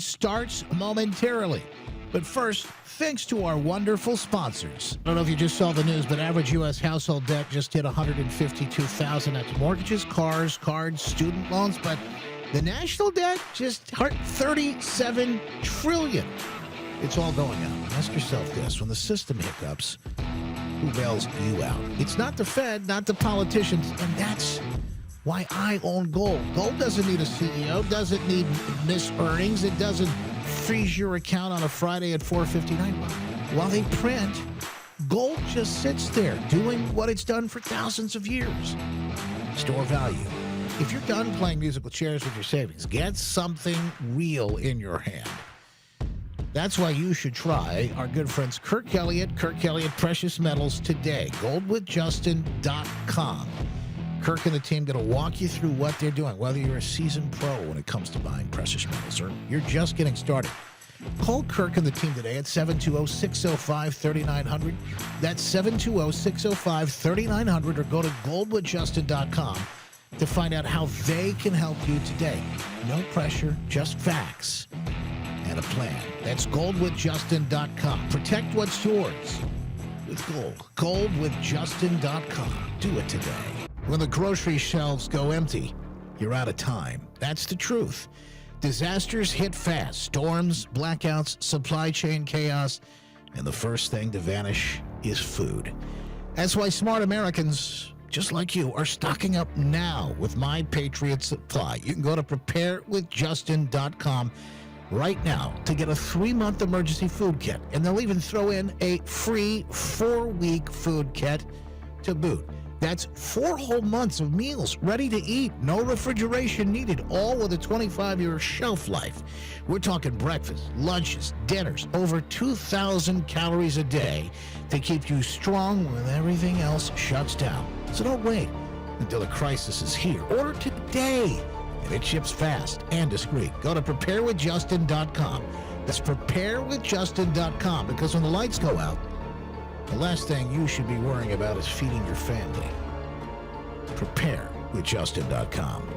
game starts momentarily. But first, thanks to our wonderful sponsors. I don't know if you just saw the news, but average U.S. household debt just hit $152,000. That's mortgages, cars, cards, student loans. But the national debt just hit $37 trillion. It's all going out. Ask yourself this. When the system hiccups, who bails you out? It's not the Fed, not the politicians, and that's why I own gold. Gold doesn't need a CEO, doesn't need missed earnings. It doesn't freeze your account on a Friday at 4:59. While they print, gold just sits there doing what it's done for thousands of years. Store value. If you're done playing musical chairs with your savings, get something real in your hand. That's why you should try our good friends Kirk Elliott Precious Metals today. Goldwithjustin.com. Kirk and the team going to walk you through what they're doing, whether you're a seasoned pro when it comes to buying precious metals or you're just getting started. Call Kirk and the team today at 720-605-3900. That's 720-605-3900, or go to goldwithjustin.com to find out how they can help you today. No pressure, just facts and a plan. That's goldwithjustin.com. Protect what's yours with gold. Goldwithjustin.com. Do it today. When the grocery shelves go empty, you're out of time. That's the truth. Disasters hit fast. Storms, blackouts, supply chain chaos, and the first thing to vanish is food. That's why smart Americans, just like you, are stocking up now with My Patriot Supply. You can go to preparewithjustin.com right now to get a 3-month emergency food kit, and they'll even throw in a free 4-week food kit to boot. That's 4 whole months of meals ready to eat. No refrigeration needed, all with a 25-year shelf life. We're talking breakfast, lunches, dinners, over 2,000 calories a day to keep you strong when everything else shuts down. So don't wait until the crisis is here. Order today, and it ships fast and discreet. Go to preparewithjustin.com. That's preparewithjustin.com, because when the lights go out, the last thing you should be worrying about is feeding your family. Preparewithjustin.com.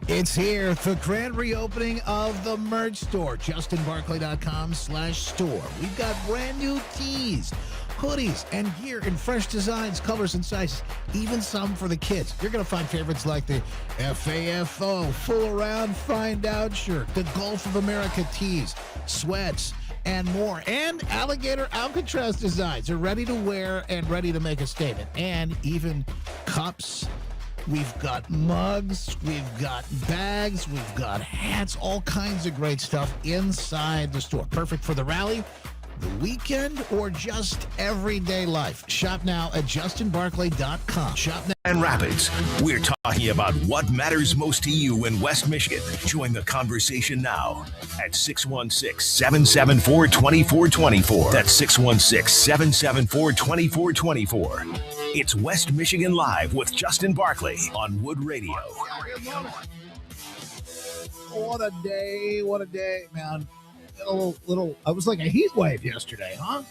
It's here, the grand reopening of the merch store, justinbarclay.com/store. We've got brand new tees, hoodies, and gear in fresh designs, colors, and sizes, even some for the kids. You're going to find favorites like the FAFO, Fool Around, Find Out shirt, the Gulf of America tees, sweats, and more. And alligator Alcatraz designs are ready to wear and ready to make a statement. And even cups. We've got mugs. We've got bags. We've got hats. All kinds of great stuff inside the store. Perfect for the rally, the weekend, or just everyday life. Shop now at justinbarclay.com. Shop now. And Rapids, we're talking about what matters most to you in West Michigan. Join the conversation now at 616-774-2424. That's 616-774-2424. It's West Michigan Live with Justin Barclay on Wood Radio. What a day, man. I was like a heat wave yesterday, huh?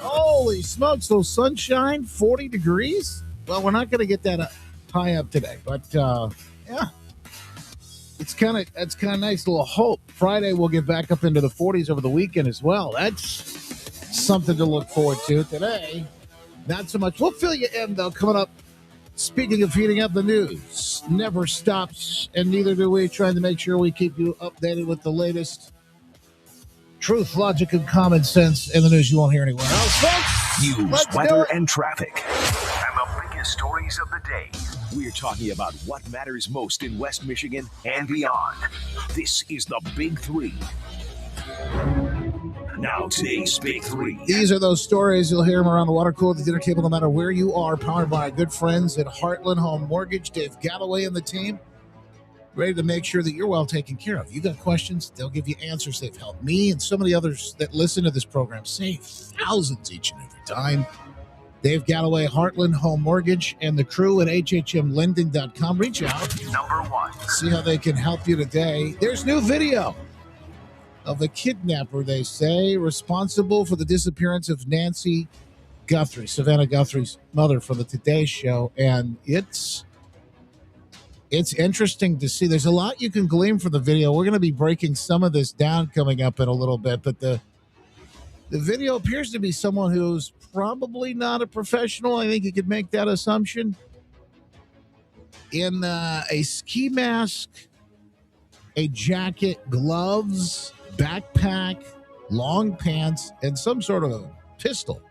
Holy smokes, those sunshine, 40 degrees? Well, we're not going to get that high up today, but yeah. It's kind of nice, little hope. Friday we'll get back up into the 40s over the weekend as well. That's something to look forward to. Today, not so much. We'll fill you in, though, coming up. Speaking of heating up, the news never stops, and neither do we, trying to make sure we keep you updated with the latest truth, logic, and common sense in the news you won't hear anywhere else, folks. News, weather, and traffic. And the biggest stories of the day. We're talking about what matters most in West Michigan and beyond. This is the Big Three. Now today's Big Three. These are those stories. You'll hear them around the water cooler, at the dinner table, no matter where you are. Powered by our good friends at Heartland Home Mortgage. Dave Galloway and the team, ready to make sure that you're well taken care of. You got questions, they'll give you answers. They've helped me and so many others that listen to this program save thousands each and every time. Dave Galloway, Heartland Home Mortgage, and the crew at hhmlending.com. Reach out. Number 1. See how they can help you today. There's new video of a kidnapper, they say, responsible for the disappearance of Nancy Guthrie, Savannah Guthrie's mother, from the Today Show. And it's It's interesting to see. There's a lot you can glean from the video. We're going to be breaking some of this down coming up in a little bit, but the video appears to be someone who's probably not a professional. I think you could make that assumption. In a ski mask, a jacket, gloves, backpack, long pants, and some sort of a pistol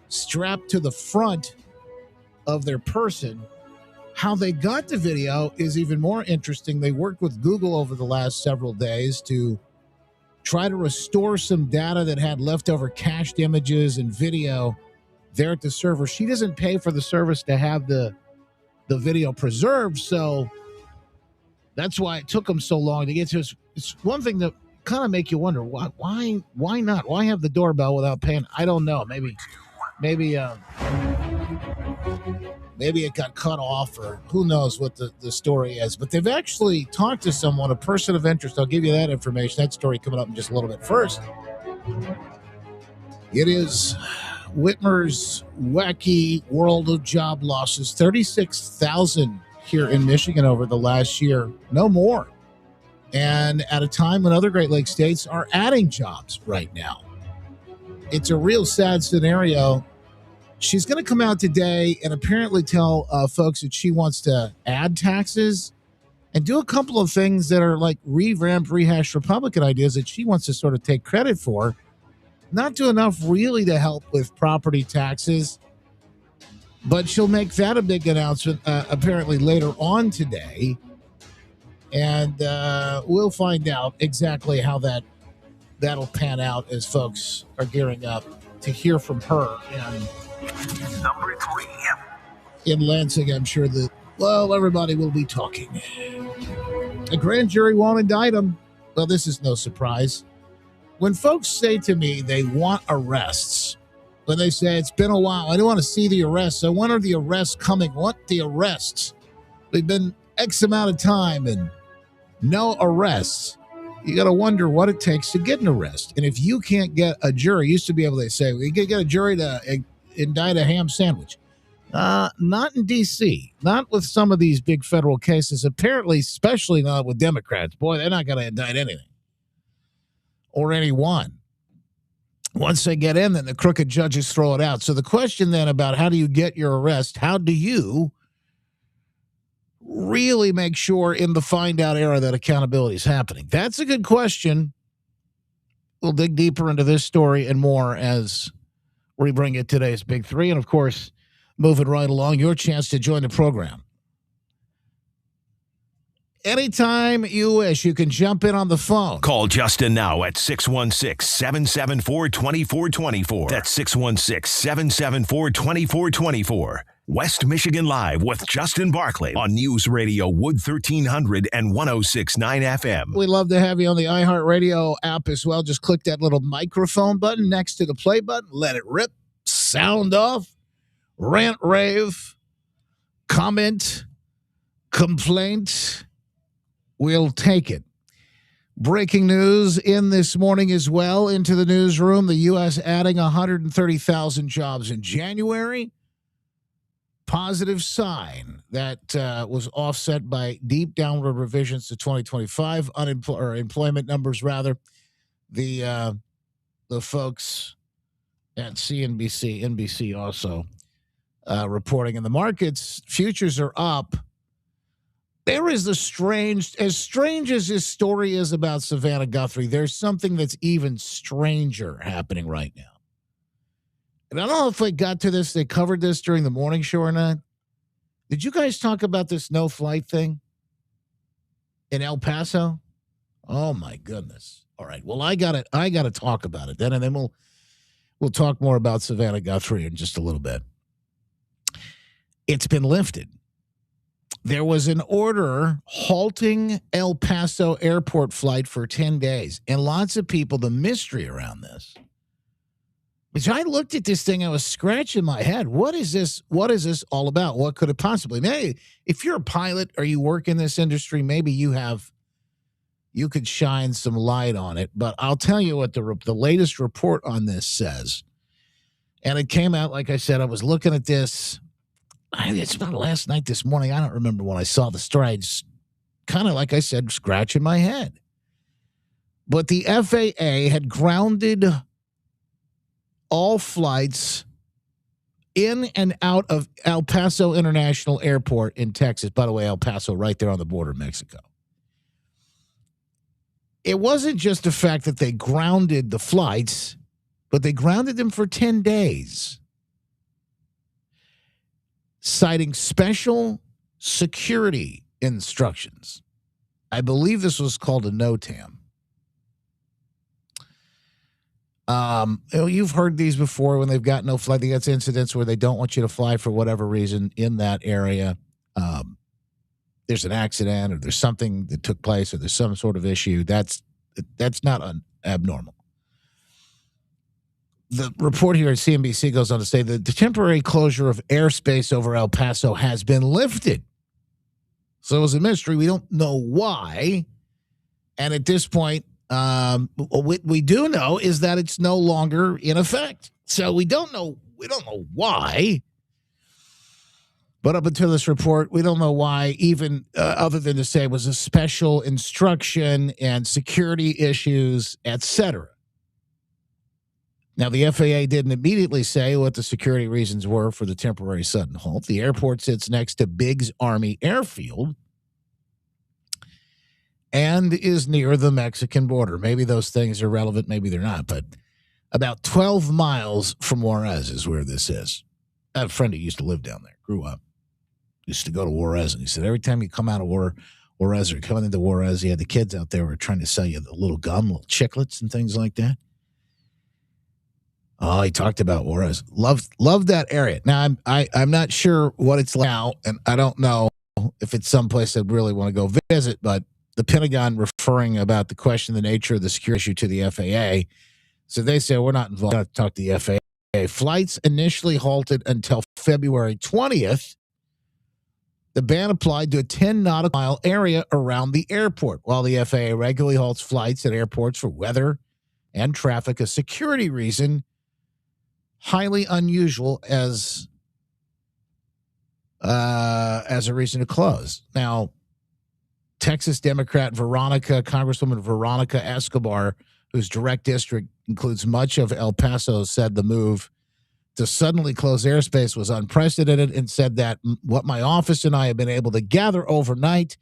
strapped to the front of their person. How they got the video is even more interesting. They worked with Google over the last several days to try to restore some data that had leftover cached images and video there at the server. She doesn't pay for the service to have the video preserved, so that's why it took them so long to get to us. It's one thing that kind of make you wonder why not? Why have the doorbell without paying? I don't know. Maybe it got cut off, or who knows what the story is. But they've actually talked to someone, a person of interest. I'll give you that information, that story coming up in just a little bit. First, it is Whitmer's wacky world of job losses. 36,000 here in Michigan over the last year. No more. And at a time when other Great Lakes states are adding jobs right now. It's a real sad scenario. She's going to come out today and apparently tell folks that she wants to add taxes and do a couple of things that are like revamped, rehashed Republican ideas that she wants to sort of take credit for. Not do enough really to help with property taxes, but she'll make that a big announcement apparently later on today. And we'll find out exactly how that'll pan out as folks are gearing up to hear from her. And Number 3. in Lansing, I'm sure that, well, everybody will be talking. A grand jury won't indict him. Well, this is no surprise. When folks say to me they want arrests, when they say it's been a while, I don't want to see the arrests. So when are the arrests coming? What the arrests? They've been X amount of time and no arrests. You got to wonder what it takes to get an arrest. And if you can't get a jury, used to be able to say, we can get a jury to indict a ham sandwich. Not in D.C., not with some of these big federal cases, apparently, especially not with Democrats. Boy, they're not going to indict anything or anyone. Once they get in, then the crooked judges throw it out. So the question then about how do you get your arrest, how do you really make sure in the find out era that accountability is happening? That's a good question. We'll dig deeper into this story and more as we bring it today's Big Three. And, of course, moving right along, your chance to join the program. Anytime you wish, you can jump in on the phone. Call Justin now at 616-774-2424. That's 616-774-2424. West Michigan Live with Justin Barclay on News Radio Wood 1300 and 106.9 FM. We'd love to have you on the iHeartRadio app as well. Just click that little microphone button next to the play button. Let it rip. Sound off. Rant, rave. Comment. Complaint. We'll take it. Breaking news in this morning as well into the newsroom. The U.S. adding 130,000 jobs in January. Positive sign that was offset by deep downward revisions to 2025 employment numbers, rather. The folks at NBC also reporting in the markets. Futures are up. There is as strange as this story is about Savannah Guthrie, there's something that's even stranger happening right now. And I don't know if they got to this, they covered this during the morning show or not. Did you guys talk about this no flight thing in El Paso? Oh my goodness. All right. Well, I gotta talk about it then, and then we'll talk more about Savannah Guthrie in just a little bit. It's been lifted. There was an order halting El Paso airport flight for 10 days. And lots of people, the mystery around this, which I looked at this thing, I was scratching my head. What is this? What is this all about? What could it possibly be? Maybe if you're a pilot or you work in this industry, maybe you could shine some light on it. But I'll tell you what the latest report on this says. And it came out, like I said, I was looking at this it's about last night, this morning. I don't remember when I saw the story. I just kind of, like I said, scratching my head. But the FAA had grounded all flights in and out of El Paso International Airport in Texas. By the way, El Paso, right there on the border of Mexico. It wasn't just the fact that they grounded the flights, but they grounded them for 10 days, citing special security instructions. I believe this was called a NOTAM. You've heard these before when they've got no flight. They got incidents where they don't want you to fly for whatever reason in that area. There's an accident or there's something that took place or there's some sort of issue. That's not abnormal. The report here at CNBC goes on to say that the temporary closure of airspace over El Paso has been lifted. So it was a mystery. We don't know why. And at this point, what we do know is that it's no longer in effect. So we don't know why. But up until this report, we don't know why, even other than to say it was a special instruction and security issues, etc. Now, the FAA didn't immediately say what the security reasons were for the temporary sudden halt. The airport sits next to Biggs Army Airfield and is near the Mexican border. Maybe those things are relevant, maybe they're not, but about 12 miles from Juarez is where this is. I have a friend who used to live down there, grew up, used to go to Juarez, and he said every time you come out of Juarez or coming into Juarez, he had the kids out there who were trying to sell you the little gum, little chiclets and things like that. Oh, he talked about Juarez. Loved that area. Now, I'm not sure what it's like now, and I don't know if it's someplace I'd really want to go visit, but the Pentagon referring about the question, the nature of the security issue to the FAA. So they say, we're not involved. To talk to the FAA. Flights initially halted until February 20th. The ban applied to a 10 nautical mile area around the airport. While the FAA regularly halts flights at airports for weather and traffic, a security reason, highly unusual as a reason to close. Now, Texas Democrat Congresswoman Veronica Escobar, whose direct district includes much of El Paso, said the move to suddenly close airspace was unprecedented and said that what my office and I have been able to gather overnight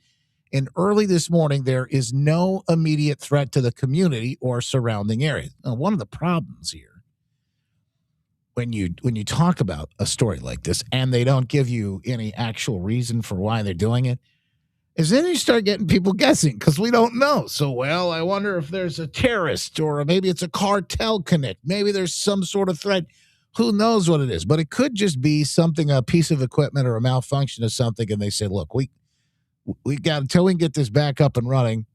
and early this morning, there is no immediate threat to the community or surrounding areas. Now, one of the problems here, when you talk about a story like this and they don't give you any actual reason for why they're doing it, is then you start getting people guessing because we don't know. So, well, I wonder if there's a terrorist or maybe it's a cartel connect. Maybe there's some sort of threat. Who knows what it is? But it could just be something, a piece of equipment or a malfunction of something. And they say, look, we got until we can get this back up and running.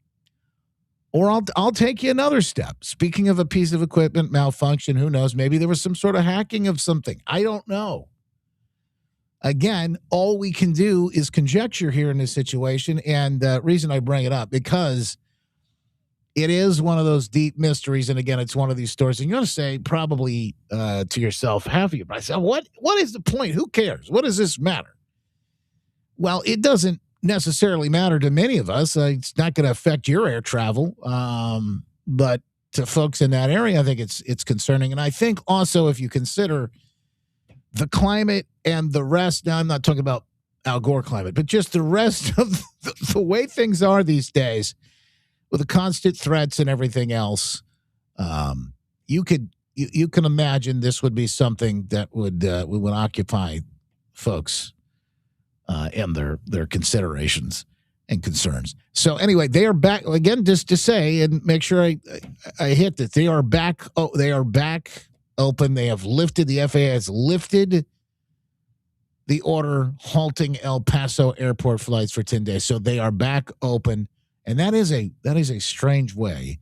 Or I'll take you another step. Speaking of a piece of equipment malfunction, who knows? Maybe there was some sort of hacking of something. I don't know. Again, all we can do is conjecture here in this situation. And the reason I bring it up, because it is one of those deep mysteries. And again, it's one of these stories. And you're going to say probably to yourself, have you? But I said, what is the point? Who cares? What does this matter? Well, it doesn't necessarily matter to many of us. It's not going to affect your air travel. But to folks in that area, I think it's concerning. And I think also if you consider the climate and the rest, now I'm not talking about Al Gore climate, but just the rest of the way things are these days with the constant threats and everything else, you can imagine this would be something that would occupy folks and their considerations and concerns. So anyway, they are back again. Just to say and make sure I hit this. They are back. Oh, they are back open. They have lifted. The FAA has lifted the order halting El Paso airport flights for 10 days. So they are back open, and that is a strange way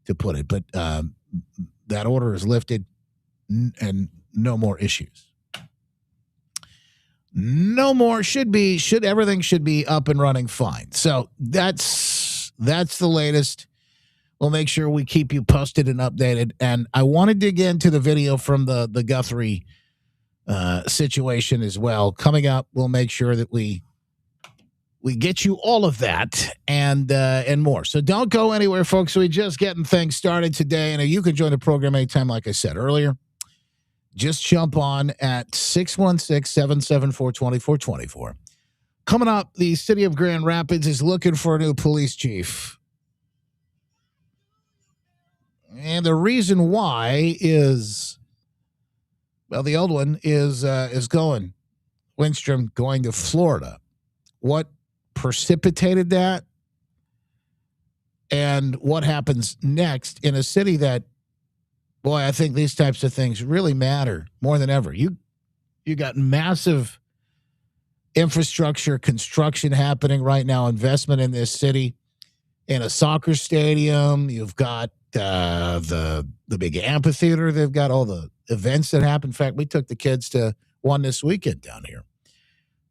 to put it. But that order is lifted, and no more issues. No more everything should be up and running fine. So that's the latest. We'll make sure we keep you posted and updated. And I want to dig into the video from the Guthrie situation as well. Coming up, we'll make sure that we get you all of that and more. So don't go anywhere, folks. We're just getting things started today. And you can join the program anytime, like I said earlier. Just jump on at 616-774-2424. Coming up, the city of Grand Rapids is looking for a new police chief. And the reason why is, well, the old one is going. Lindstrom going to Florida. What precipitated that? And what happens next in a city that, boy, I think these types of things really matter more than ever. You got massive infrastructure construction happening right now, investment in this city, in a soccer stadium. You've got the big amphitheater. They've got all the events that happen. In fact, we took the kids to one this weekend down here.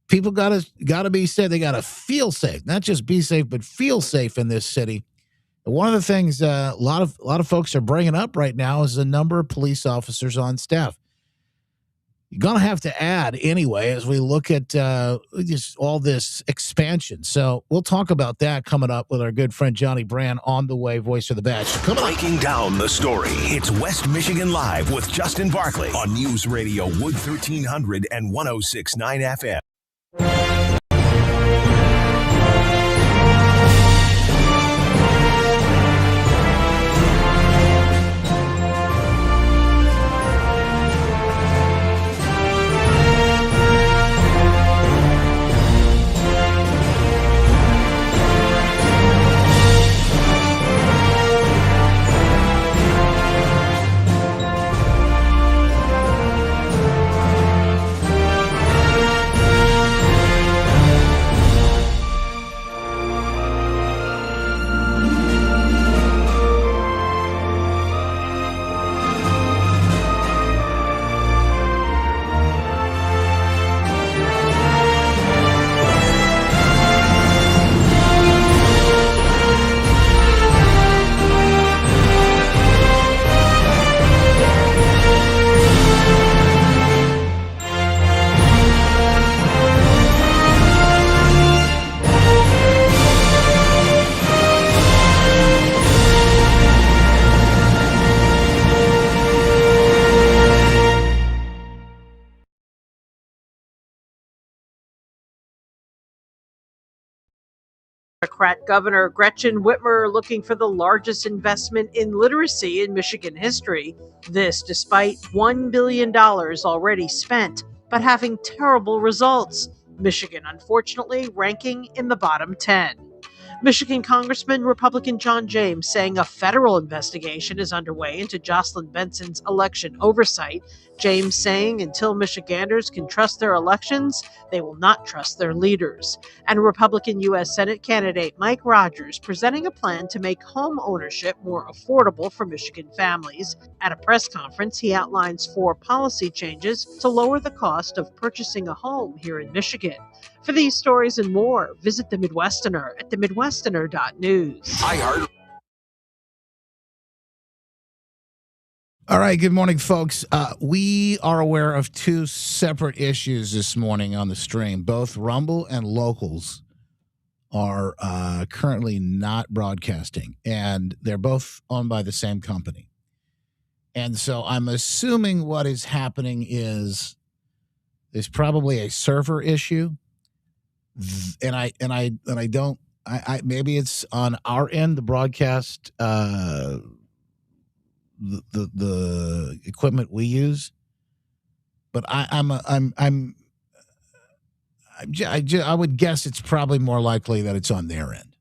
People gotta be safe. They gotta feel safe, not just be safe, but feel safe in this city. And one of the things a lot of folks are bringing up right now is the number of police officers on staff. You're going to have to add anyway as we look at just all this expansion. So we'll talk about that coming up with our good friend Johnny Brand on the way, voice of the badge. Breaking down the story. It's West Michigan Live with Justin Barkley on News Radio Wood 1300 and 106.9 FM. Democrat Governor Gretchen Whitmer looking for the largest investment in literacy in Michigan history. This despite $1 billion already spent, but having terrible results. Michigan, unfortunately, ranking in the bottom 10. Michigan Congressman Republican John James saying a federal investigation is underway into Jocelyn Benson's election oversight. James saying until Michiganders can trust their elections, they will not trust their leaders. And Republican U.S. Senate candidate Mike Rogers presenting a plan to make home ownership more affordable for Michigan families. At a press conference, he outlines 4 policy changes to lower the cost of purchasing a home here in Michigan. For these stories and more, visit The Midwesterner at themidwesterner.news. All right, good morning, folks. We are aware of 2 separate issues this morning on the stream. Both Rumble and Locals are currently not broadcasting, and they're both owned by the same company. And so I'm assuming what is happening is there's probably a server issue, and I don't. Maybe it's on our end, the broadcast. The equipment we use, but I would guess it's probably more likely that it's on their end.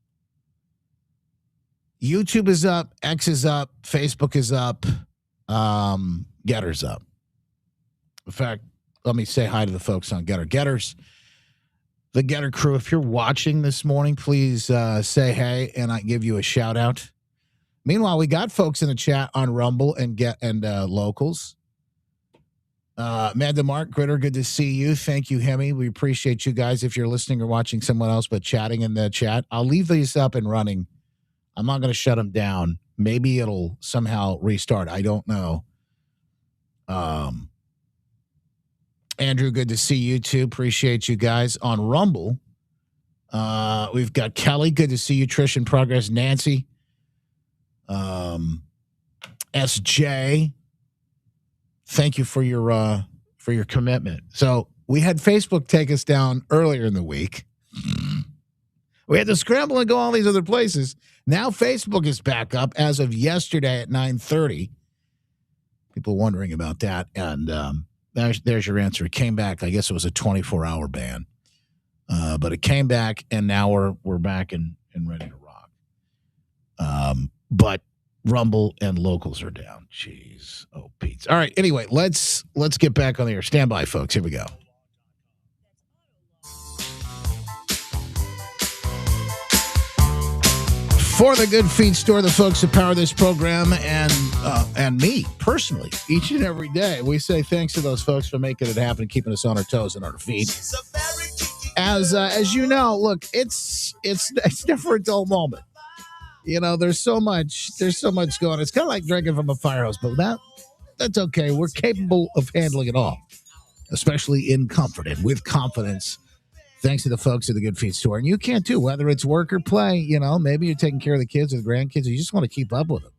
YouTube is up, X is up, Facebook is up, Getter's up. In fact, let me say hi to the folks on Getter. The Getter crew, if you're watching this morning, please say hey, and I give you a shout out. Meanwhile, we got folks in the chat on Rumble and Locals. Amanda Mark, Gritter, good to see you. Thank you, Hemi. We appreciate you guys if you're listening or watching someone else, but chatting in the chat. I'll leave these up and running. I'm not going to shut them down. Maybe it'll somehow restart. I don't know. Andrew, good to see you too. Appreciate you guys on Rumble. We've got Kelly. Good to see you. Trish in progress. Nancy. SJ. Thank you for your commitment. So we had Facebook take us down earlier in the week. We had to scramble and go all these other places. Now Facebook is back up as of yesterday at 9:30. People wondering about that, and there's your answer. It came back. I guess it was a 24-hour ban, but it came back, and now we're back and ready to rock. But Rumble and locals are down. Jeez, oh Pete. All right. Anyway, let's get back on the air. Stand by, folks. Here we go. For the Good Feet Store, the folks that power this program, and me personally, each and every day, we say thanks to those folks for making it happen, keeping us on our toes and on our feet. As you know, look, it's never a dull moment. You know, there's so much going on. It's kind of like drinking from a fire hose, but that's okay. We're capable of handling it all, especially in comfort and with confidence. Thanks to the folks at the Good Feet Store. And you can too, whether it's work or play. You know, maybe you're taking care of the kids or the grandkids, and you just want to keep up with them.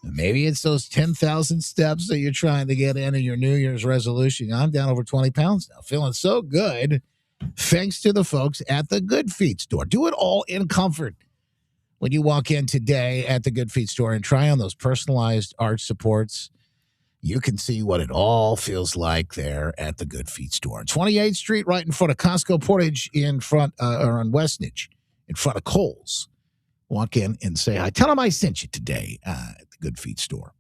And maybe it's those 10,000 steps that you're trying to get in your New Year's resolution. I'm down over 20 pounds now, feeling so good. Thanks to the folks at the Good Feet Store. Do it all in comfort when you walk in today at the Good Feet Store and try on those personalized arch supports. You can see what it all feels like there at the Good Feet Store. 28th Street, right in front of Costco Portage, in front, or on Westnedge, in front of Kohl's. Walk in and say hi. Tell them I sent you today at the Good Feet Store.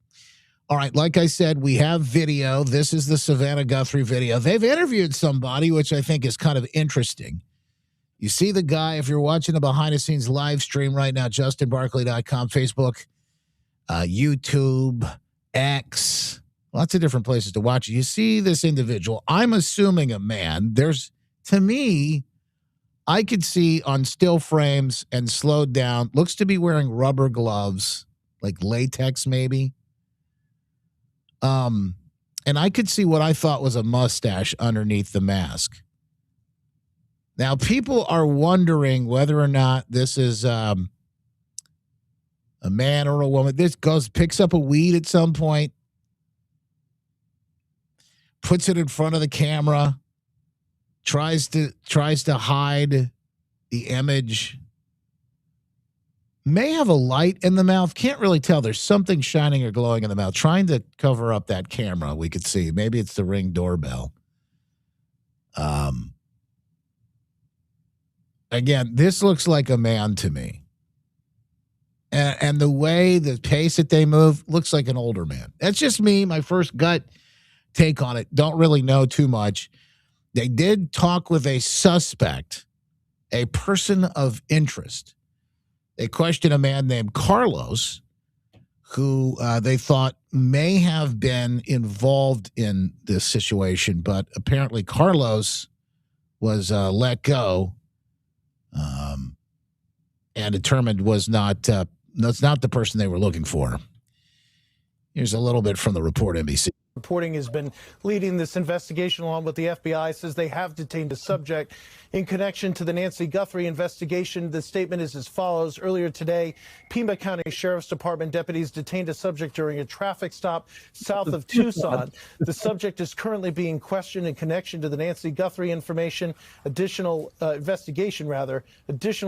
All right, like I said, we have video. This is the Savannah Guthrie video. They've interviewed somebody, which I think is kind of interesting. You see the guy, if you're watching a behind-the-scenes live stream right now, justinbarkley.com, Facebook, YouTube, X, lots of different places to watch it. You see this individual. I'm assuming a man. To me, I could see on still frames and slowed down, looks to be wearing rubber gloves, like latex maybe. And I could see what I thought was a mustache underneath the mask. Now, people are wondering whether or not this is a man or a woman. This picks up a weed at some point, puts it in front of the camera, tries to hide the image. May have a light in the mouth. Can't really tell. There's something shining or glowing in the mouth. Trying to cover up that camera, we could see. Maybe it's the Ring doorbell. Again, this looks like a man to me. And the way, the pace that they move, looks like an older man. That's just me, my first gut take on it. Don't really know too much. They did talk with a suspect, a person of interest. They questioned a man named Carlos, who they thought may have been involved in this situation, but apparently Carlos was let go and determined that's not the person they were looking for. Here's a little bit from the report, NBC. Reporting has been leading this investigation along with the FBI, says they have detained a subject in connection to the Nancy Guthrie investigation. The statement is as follows. Earlier today, Pima County Sheriff's Department deputies detained a subject during a traffic stop south of Tucson. The subject is currently being questioned in connection to the Nancy Guthrie investigation. Additional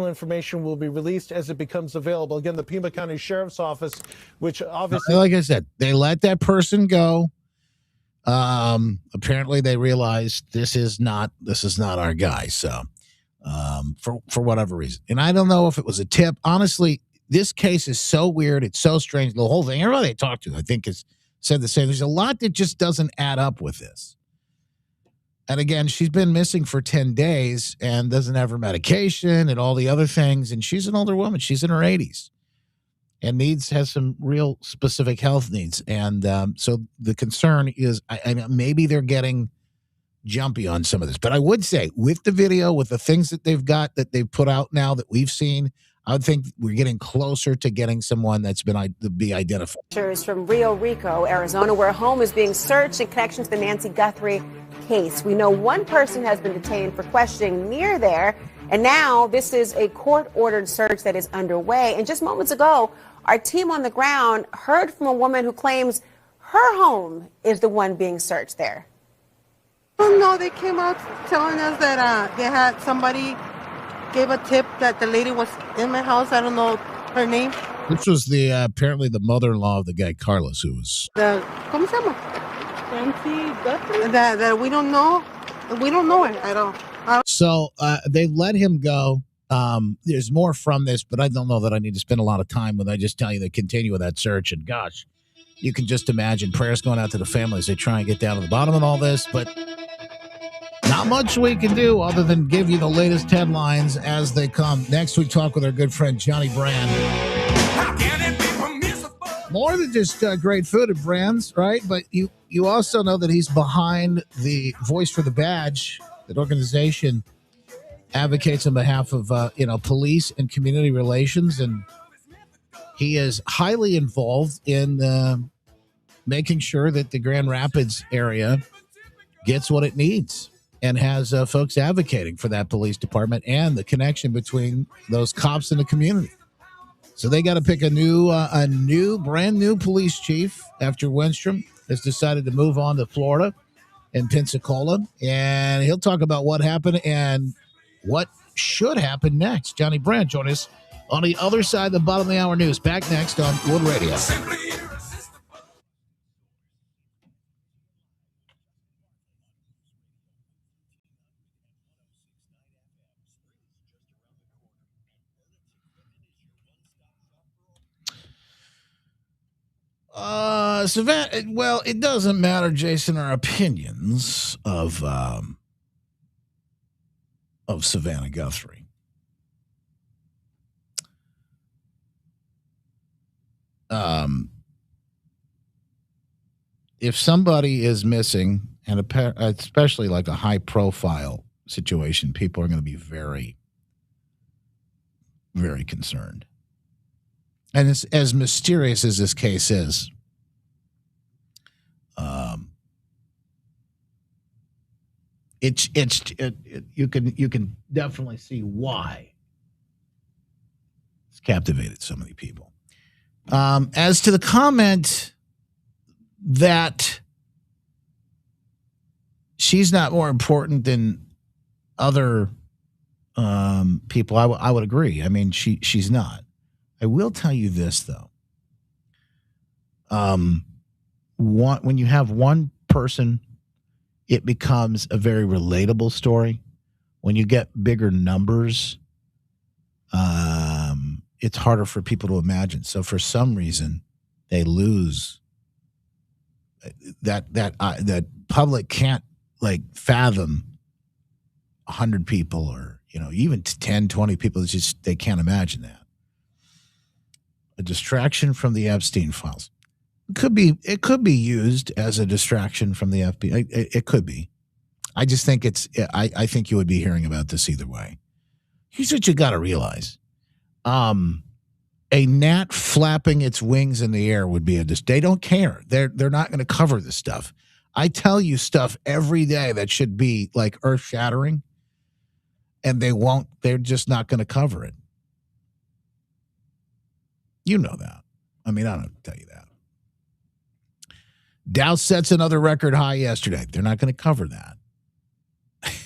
information will be released as it becomes available. Again, the Pima County Sheriff's Office, which obviously, like I said, they let that person go. Apparently they realized this is not our guy. So, for whatever reason, and I don't know if it was a tip. Honestly, this case is so weird. It's so strange. The whole thing, everybody I talked to, I think, has said the same. There's a lot that just doesn't add up with this. And again, she's been missing for 10 days and doesn't have her medication and all the other things. And she's an older woman. She's in her 80s. And has some real specific health needs. And so the concern is, I mean, maybe they're getting jumpy on some of this. But I would say, with the video, with the things that they've got, that they've put out now that we've seen, I would think we're getting closer to getting someone that's been to be identified. From Rio Rico, Arizona, where a home is being searched in connection to the Nancy Guthrie case. We know one person has been detained for questioning near there, and now this is a court-ordered search that is underway. And just moments ago, our team on the ground heard from a woman who claims her home is the one being searched there. Oh, no, they came out telling us that they had somebody gave a tip that the lady was in my house. I don't know her name. This was the apparently the mother-in-law of the guy Carlos, who was ¿Cómo se llama? Nancy Guthrie. That we don't know. We don't know it at all. So they let him go. There's more from this, but I don't know that I need to spend a lot of time with. I just tell you to continue with that search, and gosh, you can just imagine prayers going out to the families. They try and get down to the bottom of all this, but not much we can do other than give you the latest headlines as they come. Next, we talk with our good friend Johnny Brand. More than just great food at Brand's, right? But you also know that he's behind the Voice for the Badge. That organization advocates on behalf of police and community relations, and he is highly involved in making sure that the Grand Rapids area gets what it needs, and has folks advocating for that police department and the connection between those cops and the community. So they got to pick a brand new police chief after Wenstrom has decided to move on to Florida and Pensacola, and he'll talk about what happened and what should happen next. Johnny Brandt join us on the other side of the bottom of the hour news. Back next on Wood Radio. Savannah, well, it doesn't matter, Jason, our opinions of Savannah Guthrie. If somebody is missing, and especially like a high profile situation, people are going to be very, very concerned. And it's as mysterious as this case is. You can definitely see why it's captivated so many people. As to the comment that she's not more important than other people, I would agree. I mean, she's not. I will tell you this though. When you have one person, it becomes a very relatable story. When you get bigger numbers, it's harder for people to imagine. So for some reason, they lose that public can't like fathom 100 people or, even 10, 20 people. It's just, they can't imagine that. A distraction from the Epstein files. It could be used as a distraction from the FBI. It could be. I just think I think you would be hearing about this either way. Here's what you got to realize. A gnat flapping its wings in the air would be they don't care. They're not going to cover this stuff. I tell you stuff every day that should be like earth shattering, and they won't. They're just not going to cover it. You know that. I mean, I don't have to tell you that. Dow sets another record high yesterday. They're not going to cover that.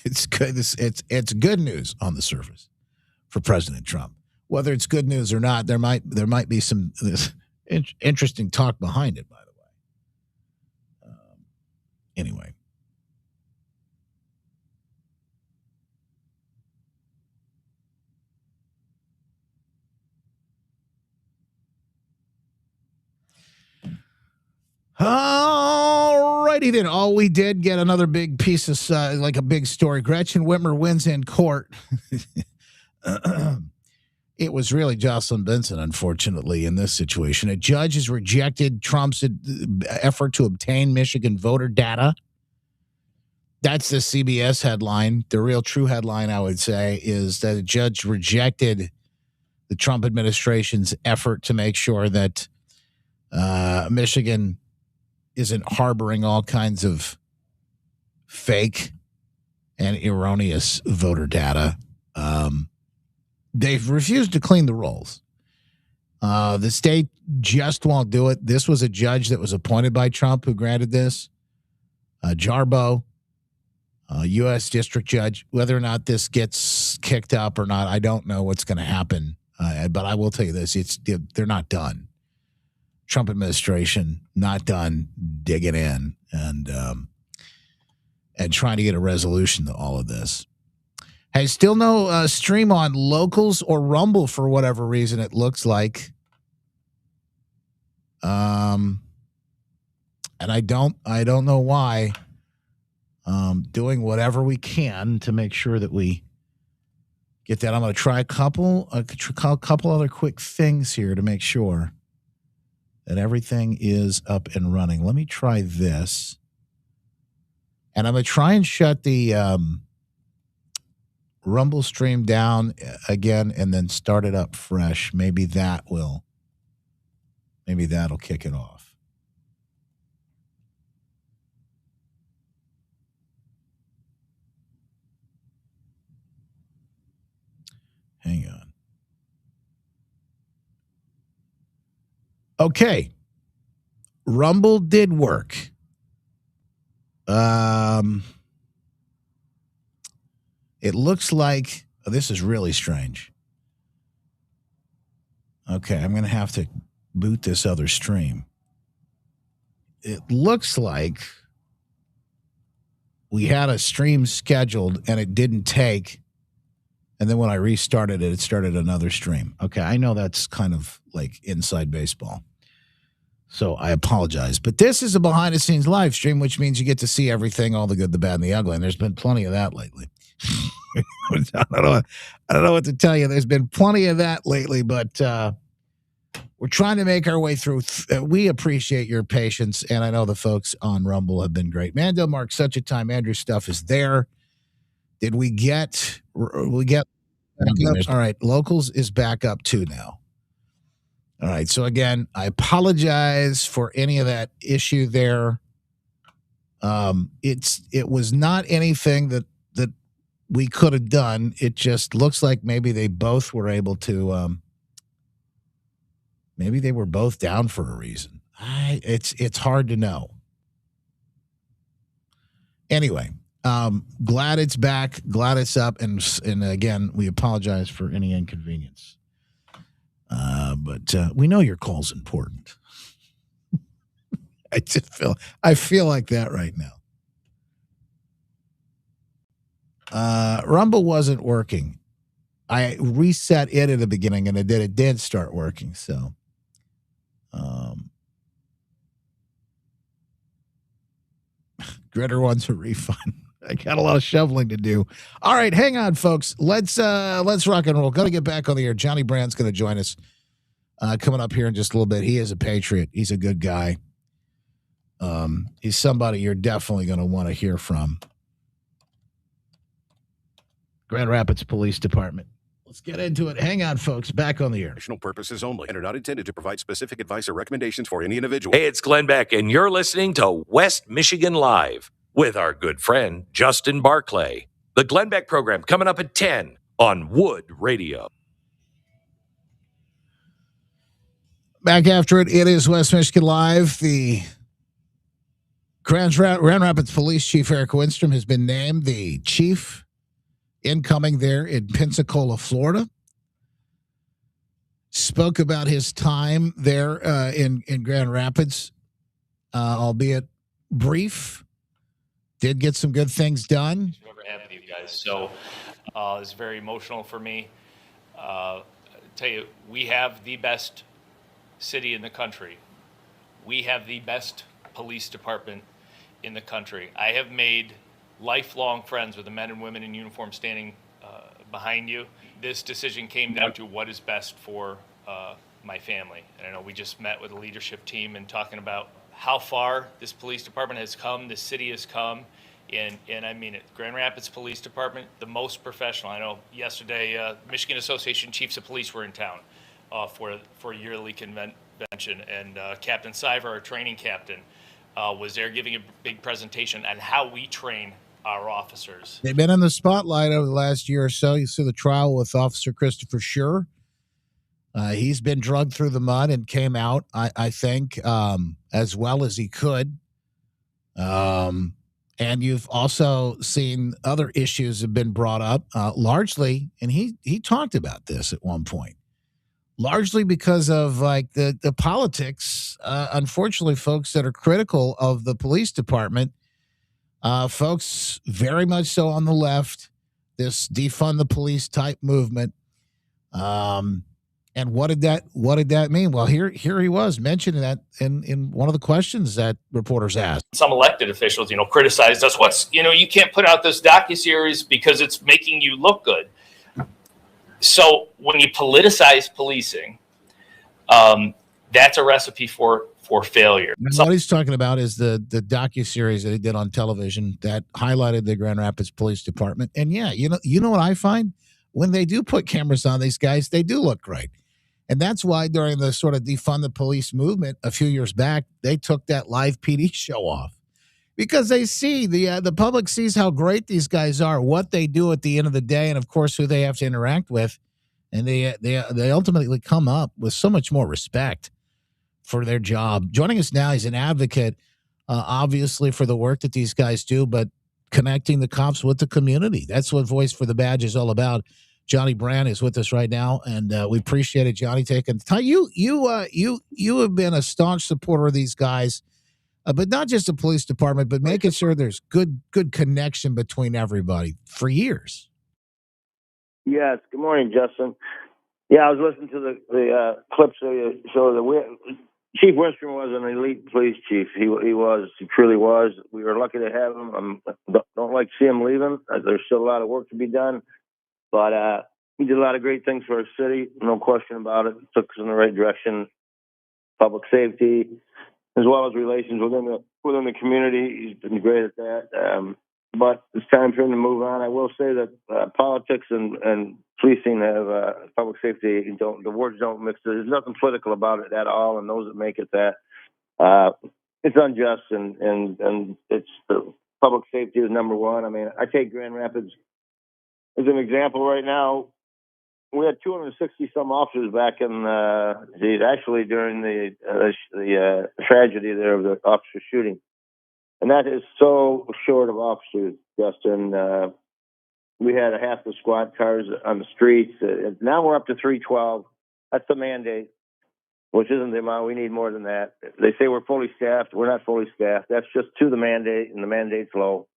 It's good. It's good news on the surface for President Trump. Whether it's good news or not, there might be some interesting talk behind it. By the way, anyway. All righty then. Oh, we did get another big piece of like a big story. Gretchen Whitmer wins in court. It was really Jocelyn Benson, unfortunately, in this situation. A judge has rejected Trump's effort to obtain Michigan voter data. That's the CBS headline. The real true headline, I would say, is that a judge rejected the Trump administration's effort to make sure that Michigan isn't harboring all kinds of fake and erroneous voter data. They've refused to clean the rolls. The state just won't do it. This was a judge that was appointed by Trump who granted this. Jarbo, U.S. district judge. Whether or not this gets kicked up or not, I don't know what's going to happen. But I will tell you this: they're not done. Trump administration not done digging in and trying to get a resolution to all of this. Hey, still no stream on Locals or Rumble for whatever reason. It looks like, and I don't know why. Doing whatever we can to make sure that we get that. I'm going to try a couple other quick things here to make sure that everything is up and running. Let me try this, and I'm going to try and shut the Rumble stream down again and then start it up fresh. Maybe that'll kick it off. Hang on. Okay. Rumble did work. It looks like this is really strange. Okay, I'm going to have to boot this other stream. It looks like we had a stream scheduled and it didn't take. And then when I restarted it, it started another stream. Okay, I know that's kind of like inside baseball. So I apologize. But this is a behind-the-scenes live stream, which means you get to see everything, all the good, the bad, and the ugly. And there's been plenty of that lately. I don't know what to tell you. There's been plenty of that lately, but we're trying to make our way through. We appreciate your patience, and I know the folks on Rumble have been great. Mando Mark, such a time. Andrew's stuff is there. Did we get? All right, Locals is back up too now. All right, so again, I apologize for any of that issue there. It was not anything that we could have done. It just looks like maybe they both were able to. Maybe they were both down for a reason. It's hard to know. Anyway. Glad it's back. Glad it's up. And again, we apologize for any inconvenience. But we know your call's important. I feel like that right now. Rumble wasn't working. I reset it at the beginning and it did start working. So, Gritter wants a refund. I got a lot of shoveling to do. All right, hang on, folks. Let's rock and roll. Got to get back on the air. Johnny Brand's going to join us coming up here in just a little bit. He is a patriot. He's a good guy. He's somebody you're definitely going to want to hear from. Grand Rapids Police Department. Let's get into it. Hang on, folks. Back on the air. Professional purposes only and are not intended to provide specific advice or recommendations for any individual. Hey, it's Glenn Beck, and you're listening to West Michigan Live with our good friend, Justin Barclay. The Glenn Beck program coming up at 10 on Wood Radio. Back after it, it is West Michigan Live. The Grand Rapids Police Chief Eric Winstrom has been named the chief incoming there in Pensacola, Florida. Spoke about his time there in Grand Rapids, albeit brief. Did get some good things done. Never had with you guys, so it's very emotional for me. Tell you, we have the best city in the country. We have the best police department in the country. I have made lifelong friends with the men and women in uniform standing behind you. This decision came down to what is best for my family. And I know we just met with a leadership team and talking about how far this police department has come, this city has come, And I mean it. Grand Rapids Police Department, the most professional. I know yesterday, Michigan Association Chiefs of Police were in town for a yearly convention, and Captain Siver, our training captain, was there giving a big presentation on how we train our officers. They've been in the spotlight over the last year or so. You see the trial with Officer Christopher Schur. He's been drugged through the mud and came out, I think, as well as he could. And you've also seen other issues have been brought up, largely, and he talked about this at one point, largely because of like the politics. Unfortunately, folks that are critical of the police department, folks very much so on the left, this defund the police type movement. And what did that mean? Well, here he was mentioning that in one of the questions that reporters asked. Some elected officials, criticized us. You can't put out this docuseries because it's making you look good. So when you politicize policing, that's a recipe for failure. And what he's talking about is the docuseries that he did on television that highlighted the Grand Rapids Police Department. And yeah, you know what I find? When they do put cameras on these guys, they do look great. And that's why during the sort of defund the police movement a few years back, they took that live PD show off because they see the public sees how great these guys are, what they do at the end of the day, and of course who they have to interact with, and they ultimately come up with so much more respect for their job. Joining us now, he's an advocate, obviously for the work that these guys do, but connecting the cops with the community. That's what Voice for the Badge is all about. Johnny Brand is with us right now, and we appreciate it, Johnny, taking the time. You have been a staunch supporter of these guys, but not just the police department, but making sure there's good connection between everybody for years. Yes. Good morning, Justin. Yeah, I was listening to the clips of you. So Chief Winstrom was an elite police chief. He was. He truly was. We were lucky to have him. Don't like to see him leaving. There's still a lot of work to be done. But he did a lot of great things for our city, no question about it. Took us in the right direction, public safety, as well as relations within the community. He's been great at that. But it's time for him to move on. I will say that politics and policing have public safety. The words don't mix. There's nothing political about it at all, and those that make it that it's unjust and it's the public safety is number one. I mean, I take Grand Rapids as an example right now. We had 260 some officers back in actually during the tragedy there of the officer shooting, and that is so short of officers, Justin. We had a half the squad cars on the streets. Now we're up to 312. That's the mandate, which isn't the amount. We need more than that. They say we're fully staffed. We're not fully staffed. That's just to the mandate, and the mandate's low.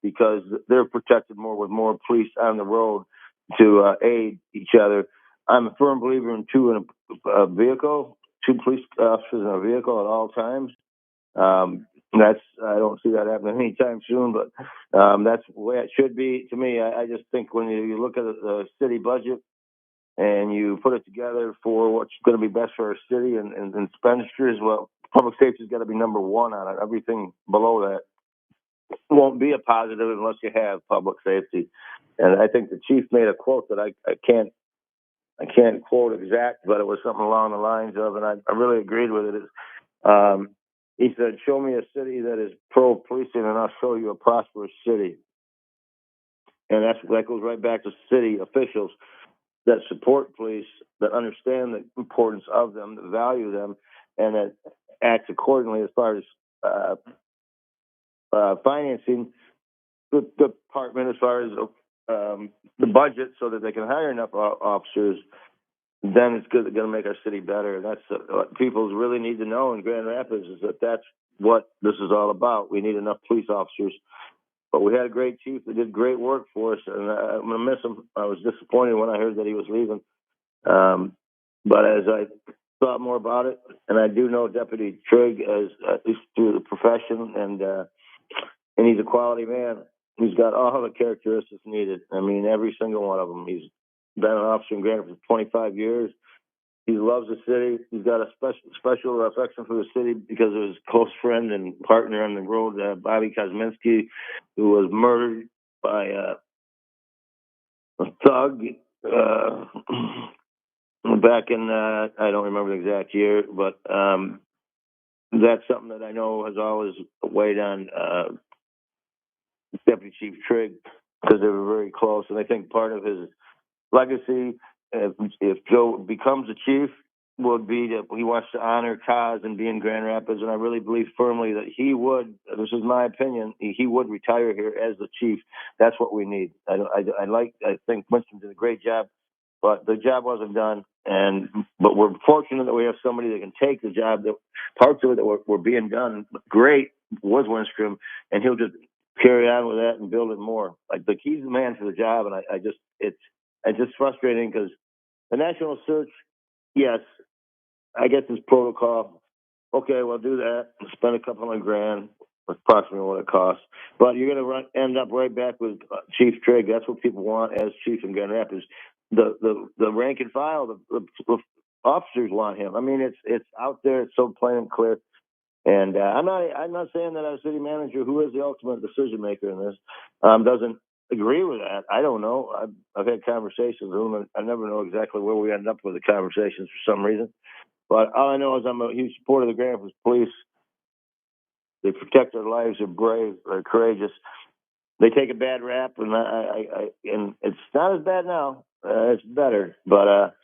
because they're protected more with more police on the road to aid each other. I'm a firm believer in two in a vehicle, two police officers in a vehicle at all times. I don't see that happening anytime soon, but that's the way it should be. To me, I just think when you look at the city budget and you put it together for what's going to be best for our city and expenditures, well, public safety's got to be number one on it. Everything below that won't be a positive unless you have public safety. And I think the chief made a quote that I can't quote exact, but it was something along the lines of, and I really agreed with it. He said, "Show me a city that is pro policing, and I'll show you a prosperous city." And that goes right back to city officials that support police, that understand the importance of them, that value them, and that act accordingly as far as financing the department, as far as the budget, so that they can hire enough officers. Then it's good. They're going to make our city better. And that's what people really need to know in Grand Rapids, is that that's what this is all about. We need enough police officers. But we had a great chief that did great work for us, and I'm going to miss him. I was disappointed when I heard that he was leaving. But as I thought more about it, and I do know Deputy Trigg as at least through the profession, and he's a quality man. He's got all the characteristics needed. I mean, every single one of them. He's been an officer in Grand Rapids for 25 years. He loves the city. He's got a special affection for the city because of his close friend and partner on the road, Bobby Kosminski, who was murdered by a thug back in, I don't remember the exact year, but that's something that I know has always weighed on Deputy Chief Trigg, because they were very close. And I think part of his legacy, if Joe becomes a chief, would be that he wants to honor cause and be in Grand Rapids. And I really believe firmly that he would, this is my opinion, he would retire here as the chief. That's what we need. I think Winston did a great job, but the job wasn't done. But we're fortunate that we have somebody that can take the job, that parts of it that were being done great was Winstrom, and he'll just carry on with that and build it more. Like, he's the man for the job, and it's just frustrating because the national search, yes, I guess it's protocol. Okay, well, do that. Spend a couple $100,000, approximately what it costs. But you're going to end up right back with Chief Trigg. That's what people want as chief in Grand Rapids. The rank and file, the officers want him. I mean, it's out there. It's so plain and clear. And I'm not saying that our city manager, who is the ultimate decision maker in this, doesn't agree with that. I don't know. I've had conversations with him, and I never know exactly where we end up with the conversations for some reason. But all I know is I'm a huge supporter of the Grand Rapids Police. They protect their lives. They're brave. They're courageous. They take a bad rap, and and it's not as bad now. It's better, but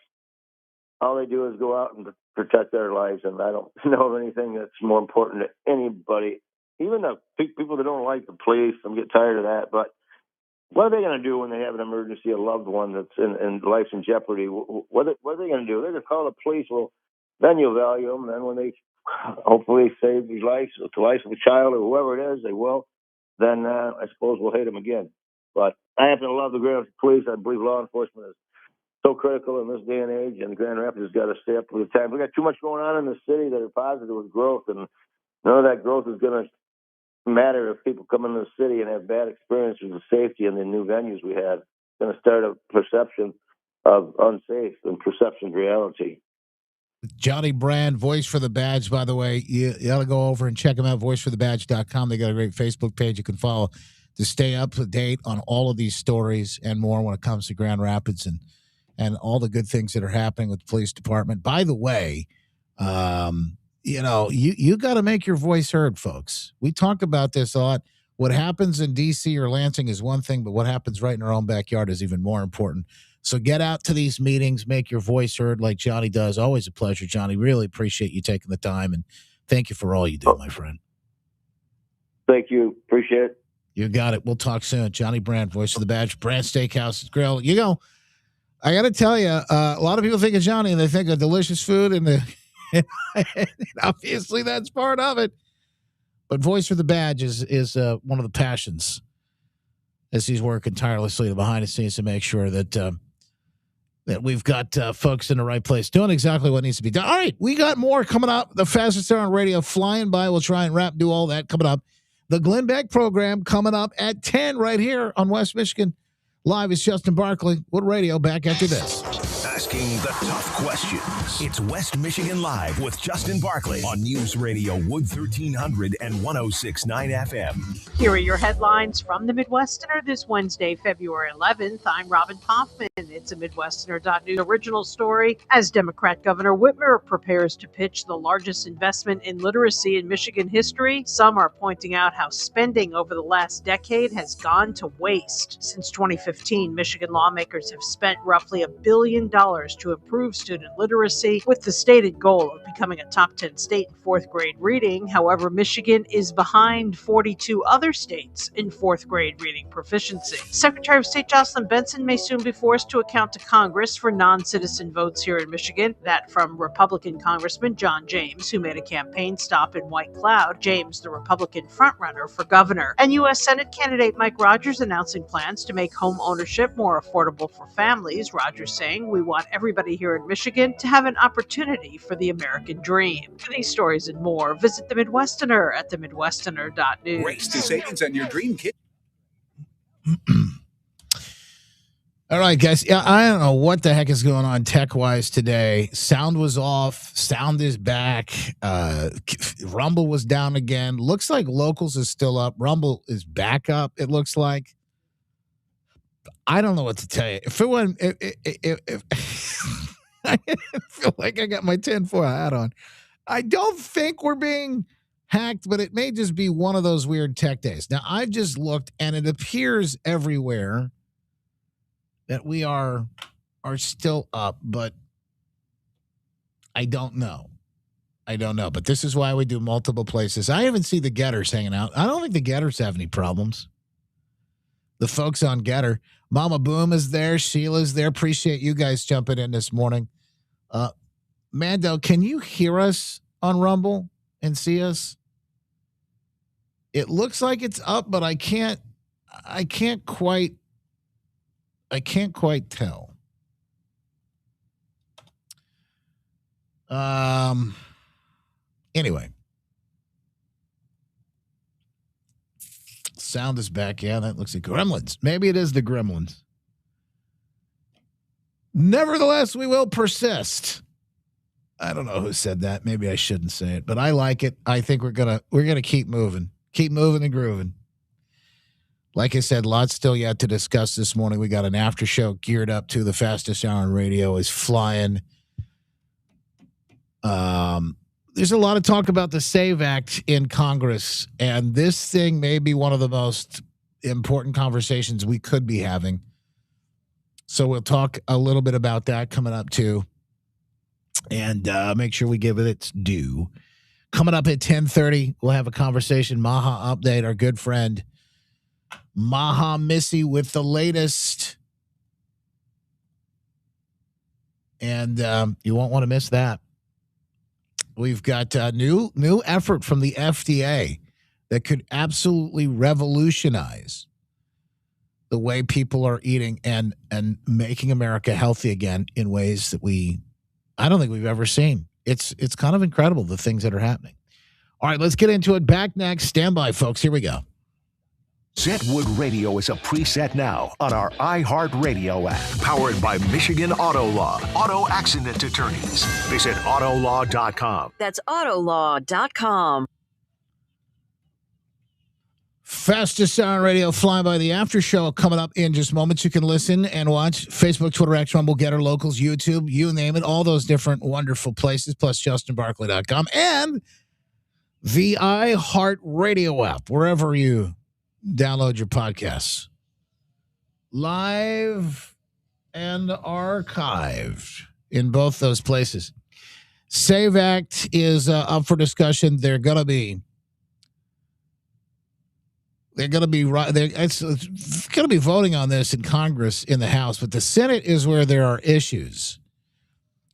all they do is go out and protect their lives, and I don't know of anything that's more important to anybody, even the people that don't like the police. I'm getting tired of that, but what are they going to do when they have an emergency, a loved one that's in life's in jeopardy? What are they going to do? They're going to call the police. Well, then you'll value them. Then when they hopefully save his life, the life of a child or whoever it is, they will. Then I suppose we'll hate them again. But I happen to love the Grand Rapids Police. I believe law enforcement is so critical in this day and age, and Grand Rapids has got to stay up with the times. We got too much going on in the city that are positive with growth, and none of that growth is going to matter if people come into the city and have bad experiences with safety in the new venues we have. It's going to start a perception of unsafe and perception of reality. Johnny Brand, Voice for the Badge, by the way. You ought to go over and check them out, voiceforothebadge.com. They got a great Facebook page you can follow to stay up to date on all of these stories and more when it comes to Grand Rapids and all the good things that are happening with the police department. By the way, you got to make your voice heard, folks. We talk about this a lot. What happens in D.C. or Lansing is one thing, but what happens right in our own backyard is even more important. So get out to these meetings, make your voice heard like Johnny does. Always a pleasure, Johnny. Really appreciate you taking the time, and thank you for all you do, my friend. Thank you. Appreciate it. You got it. We'll talk soon. Johnny Brand, Voice of the Badge, Brand Steakhouse Grill. You go. I got to tell you, a lot of people think of Johnny, and they think of delicious food, and obviously that's part of it. But Voice for the Badge is one of the passions as he's working tirelessly behind the scenes to make sure that that we've got folks in the right place doing exactly what needs to be done. All right, we got more coming up. The fastest hour on radio flying by. We'll try and do all that coming up. The Glenn Beck program coming up at 10 right here on West Michigan Live. It's Justin Barkley. Wood Radio back after this. Asking the tough questions. It's West Michigan Live with Justin Barkley on News Radio Wood 1300 and 106.9 FM. Here are your headlines from the Midwesterner this Wednesday, February 11th. I'm Robin Hoffman. It's a Midwesterner.news original story. As Democrat Governor Whitmer prepares to pitch the largest investment in literacy in Michigan history, some are pointing out how spending over the last decade has gone to waste. Since 2015, Michigan lawmakers have spent roughly $1 billion to improve student literacy, with the stated goal of becoming a top 10 state in fourth grade reading. However, Michigan is behind 42 other states in fourth grade reading proficiency. Secretary of State Jocelyn Benson may soon be forced to account to Congress for non-citizen votes here in Michigan. That from Republican Congressman John James, who made a campaign stop in White Cloud. James, the Republican frontrunner for governor. And U.S. Senate candidate Mike Rogers announcing plans to make home ownership more affordable for families. Rogers saying, "We want everybody here in Michigan to have an opportunity for the American dream." For these stories and more, visit the Midwesterner at themidwesterner.news. Race to savings on your dream kit. All right, guys. Yeah, I don't know what the heck is going on tech-wise today. Sound was off. Sound is back. Rumble was down again. Looks like Locals is still up. Rumble is back up, it looks like. I don't know what to tell you. If it wasn't, I feel like I got my tinfoil hat on. I don't think we're being hacked, but it may just be one of those weird tech days. Now, I've just looked, and it appears everywhere that we are still up, but I don't know. But this is why we do multiple places. I even see the Getters hanging out. I don't think the Getters have any problems. The folks on Getter. Mama Boom is there. Sheila's there. Appreciate you guys jumping in this morning. Mando, can you hear us on Rumble and see us? It looks like it's up, but I can't quite tell. Anyway. Sound is back. Yeah, that looks like Gremlins. Maybe it is the Gremlins. Nevertheless, we will persist. I don't know who said that. Maybe I shouldn't say it, but I like it. I think we're gonna keep moving and grooving. Like I said, lots still yet to discuss this morning. We got an after show geared up to the fastest hour on radio is flying. There's a lot of talk about the SAVE Act in Congress, and this thing may be one of the most important conversations we could be having. So we'll talk a little bit about that coming up too, and make sure we give it its due. Coming up at 10:30, we'll have a conversation. Maha update, our good friend Maha Missy with the latest. And you won't want to miss that. We've got a new effort from the FDA that could absolutely revolutionize the way people are eating and making America healthy again in ways that I don't think we've ever seen. It's kind of incredible, the things that are happening. All right, let's get into it. Back next. Stand by, folks. Here we go. Set Wood Radio is a preset now on our iHeartRadio app. Powered by Michigan Auto Law. Auto accident attorneys. Visit autolaw.com. That's autolaw.com. Fastest hour on radio, flying by. The after show coming up in just moments. You can listen and watch Facebook, Twitter, X, Rumble, Getter, Locals, YouTube, you name it, all those different wonderful places, plus justinbarkley.com and the iHeartRadio app, wherever you download your podcasts. Live and archived in both those places. SAVE Act is up for discussion. They're going to be voting on this in Congress, in the House, but the Senate is where there are issues.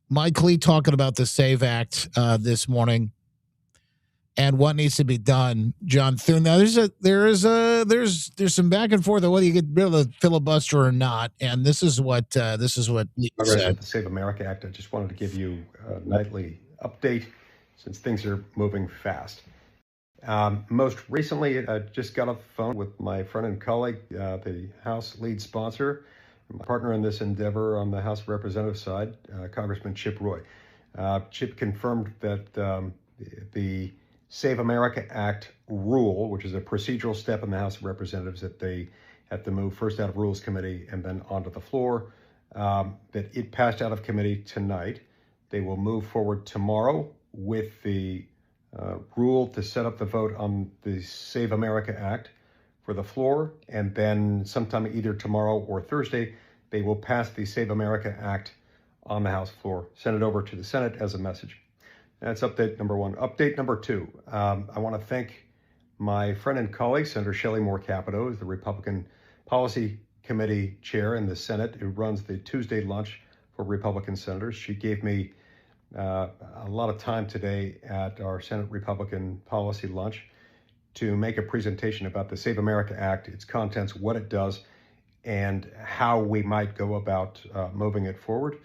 Mike Lee talking about the SAVE Act this morning. and what needs to be done, John Thune. Now, there's some back and forth on whether you get rid of the filibuster or not, and this is what Lee said. The Save America Act. I just wanted to give you a nightly update since things are moving fast. Most recently, I just got off the phone with my friend and colleague, the House lead sponsor, my partner in this endeavor on the House of Representatives side, Congressman Chip Roy. Chip confirmed that the Save America Act rule, which is a procedural step in the House of Representatives that they have to move first out of Rules Committee and then onto the floor, that it passed out of committee tonight. They will move forward tomorrow with the rule to set up the vote on the Save America Act for the floor, and then sometime either tomorrow or Thursday, they will pass the Save America Act on the House floor, send it over to the Senate as a message. That's update number one. Update number two, I want to thank my friend and colleague, Senator Shelley Moore Capito, who's the Republican Policy Committee chair in the Senate, who runs the Tuesday lunch for Republican senators. She gave me a lot of time today at our Senate Republican Policy Lunch to make a presentation about the Save America Act, its contents, what it does, and how we might go about moving it forward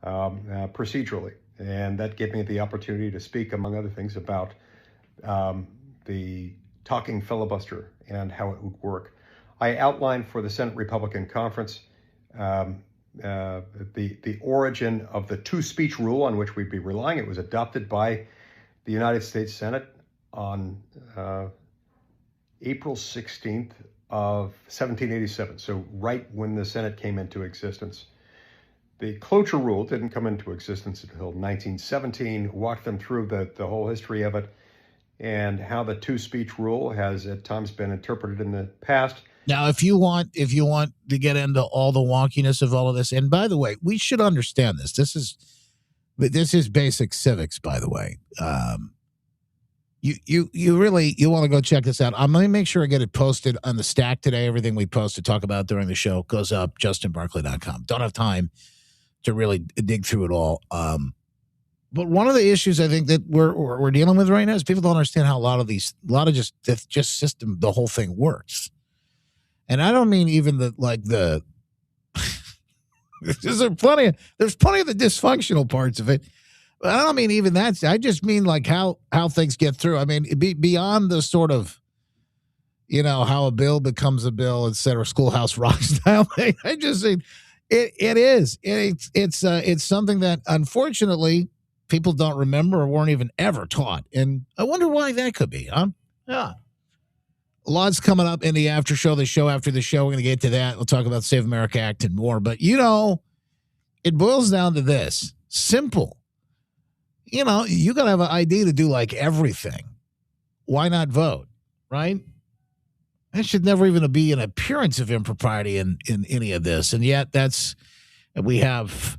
procedurally. And that gave me the opportunity to speak, among other things, about the talking filibuster and how it would work. I outlined for the Senate Republican Conference the origin of the two-speech rule on which we'd be relying. It was adopted by the United States Senate on April 16th of 1787, so right when the Senate came into existence. The cloture rule didn't come into existence until 1917. Walked them through the whole history of it and how the two-speech rule has at times been interpreted in the past. Now, if you want to get into all the wonkiness of all of this, and by the way, we should understand this. This is basic civics, by the way. You really want to go check this out. I'm going to make sure I get it posted on the stack today. Everything we post to talk about during the show goes up, justinbarclay.com. Don't have time to really dig through it all. But one of the issues I think that we're dealing with right now is people don't understand how a lot of just system, the whole thing works. And I don't mean even there's plenty of the dysfunctional parts of it. But I don't mean even that. I just mean like how things get through. I mean, beyond the sort of, how a bill becomes a bill, et cetera, Schoolhouse Rock style thing. I just think it's something that unfortunately people don't remember or weren't even ever taught. And I wonder why that could be, huh? Yeah. A lot's coming up in the after show, the show after the show. We're going to get to that. We'll talk about Save America Act and more. But, it boils down to this. Simple. You got to have an ID to do like everything. Why not vote, right? There should never even be an appearance of impropriety in any of this. And yet we have,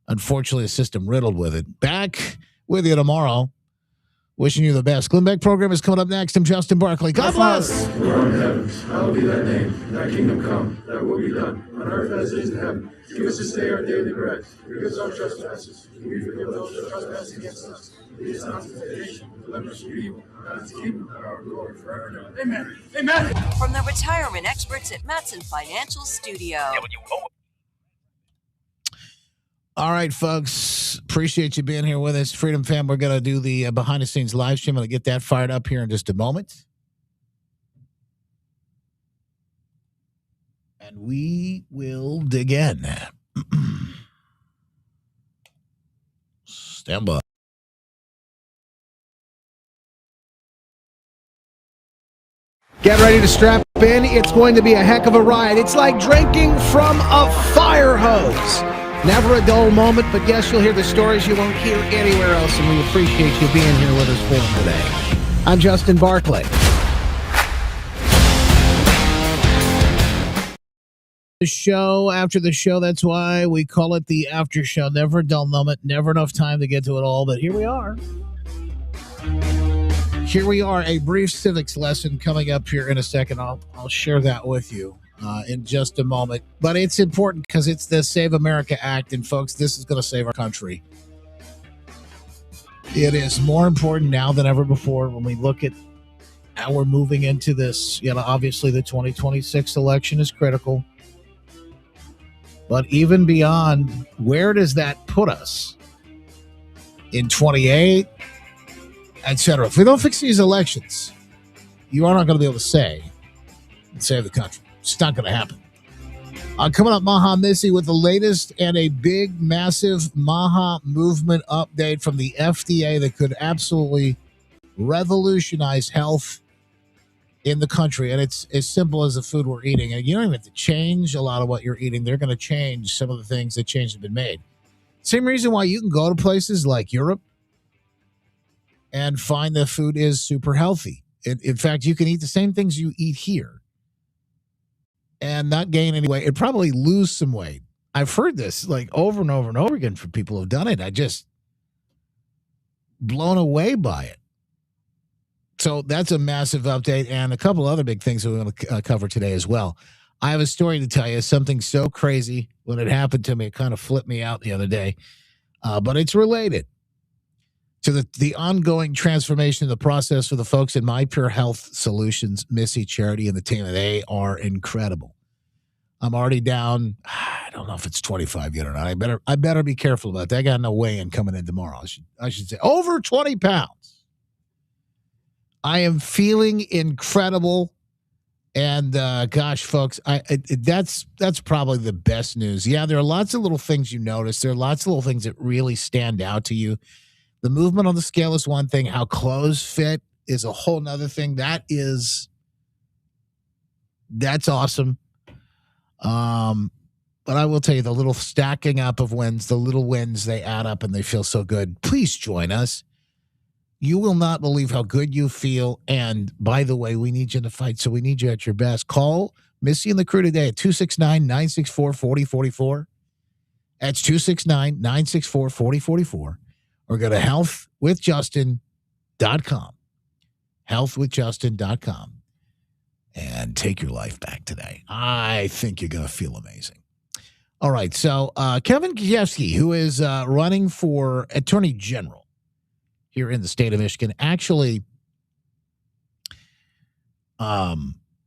unfortunately, a system riddled with it. Back with you tomorrow. Wishing you the best. Glenn Beck program is coming up next. I'm Justin Barclay. God bless. Who art in heavens, hallowed be thy name. Thy kingdom come, thy will be done, on earth as it is in heaven. Give us this day our daily bread. Forgive us our trespasses. We forgive those who trespass against us. Lead us not into temptation, deliver us from evil. God is the kingdom, power, and glory forever and ever. Amen. Amen. From the retirement experts at Matson Financial Studio. All right, folks. Appreciate you being here with us. Freedom Fam, we're going to do the behind-the-scenes live stream. I'm going to get that fired up here in just a moment. And we will dig in. Stand by. Get ready to strap in. It's going to be a heck of a ride. It's like drinking from a fire hose. Never a dull moment, but yes, you'll hear the stories you won't hear anywhere else, and we appreciate you being here with us for them today. I'm Justin Barclay. The show after the show, that's why we call it the after show. Never a dull moment, never enough time to get to it all, but here we are. Here we are, a brief civics lesson coming up here in a second. I'll share that with you in just a moment. But it's important because it's the Save America Act, and folks, this is going to save our country. It is more important now than ever before when we look at how we're moving into this. Obviously the 2026 election is critical. But even beyond, where does that put us? In 28, etc. If we don't fix these elections, you are not going to be able to save the country. It's not going to happen. Coming up, Maha Missy with the latest and a big, massive Maha movement update from the FDA that could absolutely revolutionize health in the country. And it's as simple as the food we're eating. And you don't even have to change a lot of what you're eating. They're going to change some of the things that change have been made. Same reason why you can go to places like Europe and find the food is super healthy. In fact, you can eat the same things you eat here and not gain any weight and probably lose some weight. I've heard this like over and over and over again from people who've done it. I just blown away by it. So that's a massive update and a couple other big things that we're going to cover today as well. I have a story to tell you, something so crazy. When it happened to me, it kind of flipped me out the other day, but it's related to the ongoing transformation of the process for the folks in My Pure Health Solutions, Missy, Charity, and the team. They are incredible. I'm already down. I don't know if it's 25 yet or not. I better be careful about that. I got no weigh-in coming in tomorrow. I should say over 20 pounds. I am feeling incredible. And gosh, folks, that's probably the best news. Yeah, there are lots of little things you notice. There are lots of little things that really stand out to you. The movement on the scale is one thing. How clothes fit is a whole nother thing. That's awesome. But I will tell you, the little stacking up of wins, the little wins, they add up and they feel so good. Please join us. You will not believe how good you feel. And by the way, we need you to fight, so we need you at your best. Call Missy and the crew today at 269-964-4044. That's 269-964-4044. Or go to healthwithjustin.com. Healthwithjustin.com. And take your life back today. I think you're going to feel amazing. All right, so Kevin Kijewski, who is running for Attorney General here in the state of Michigan, actually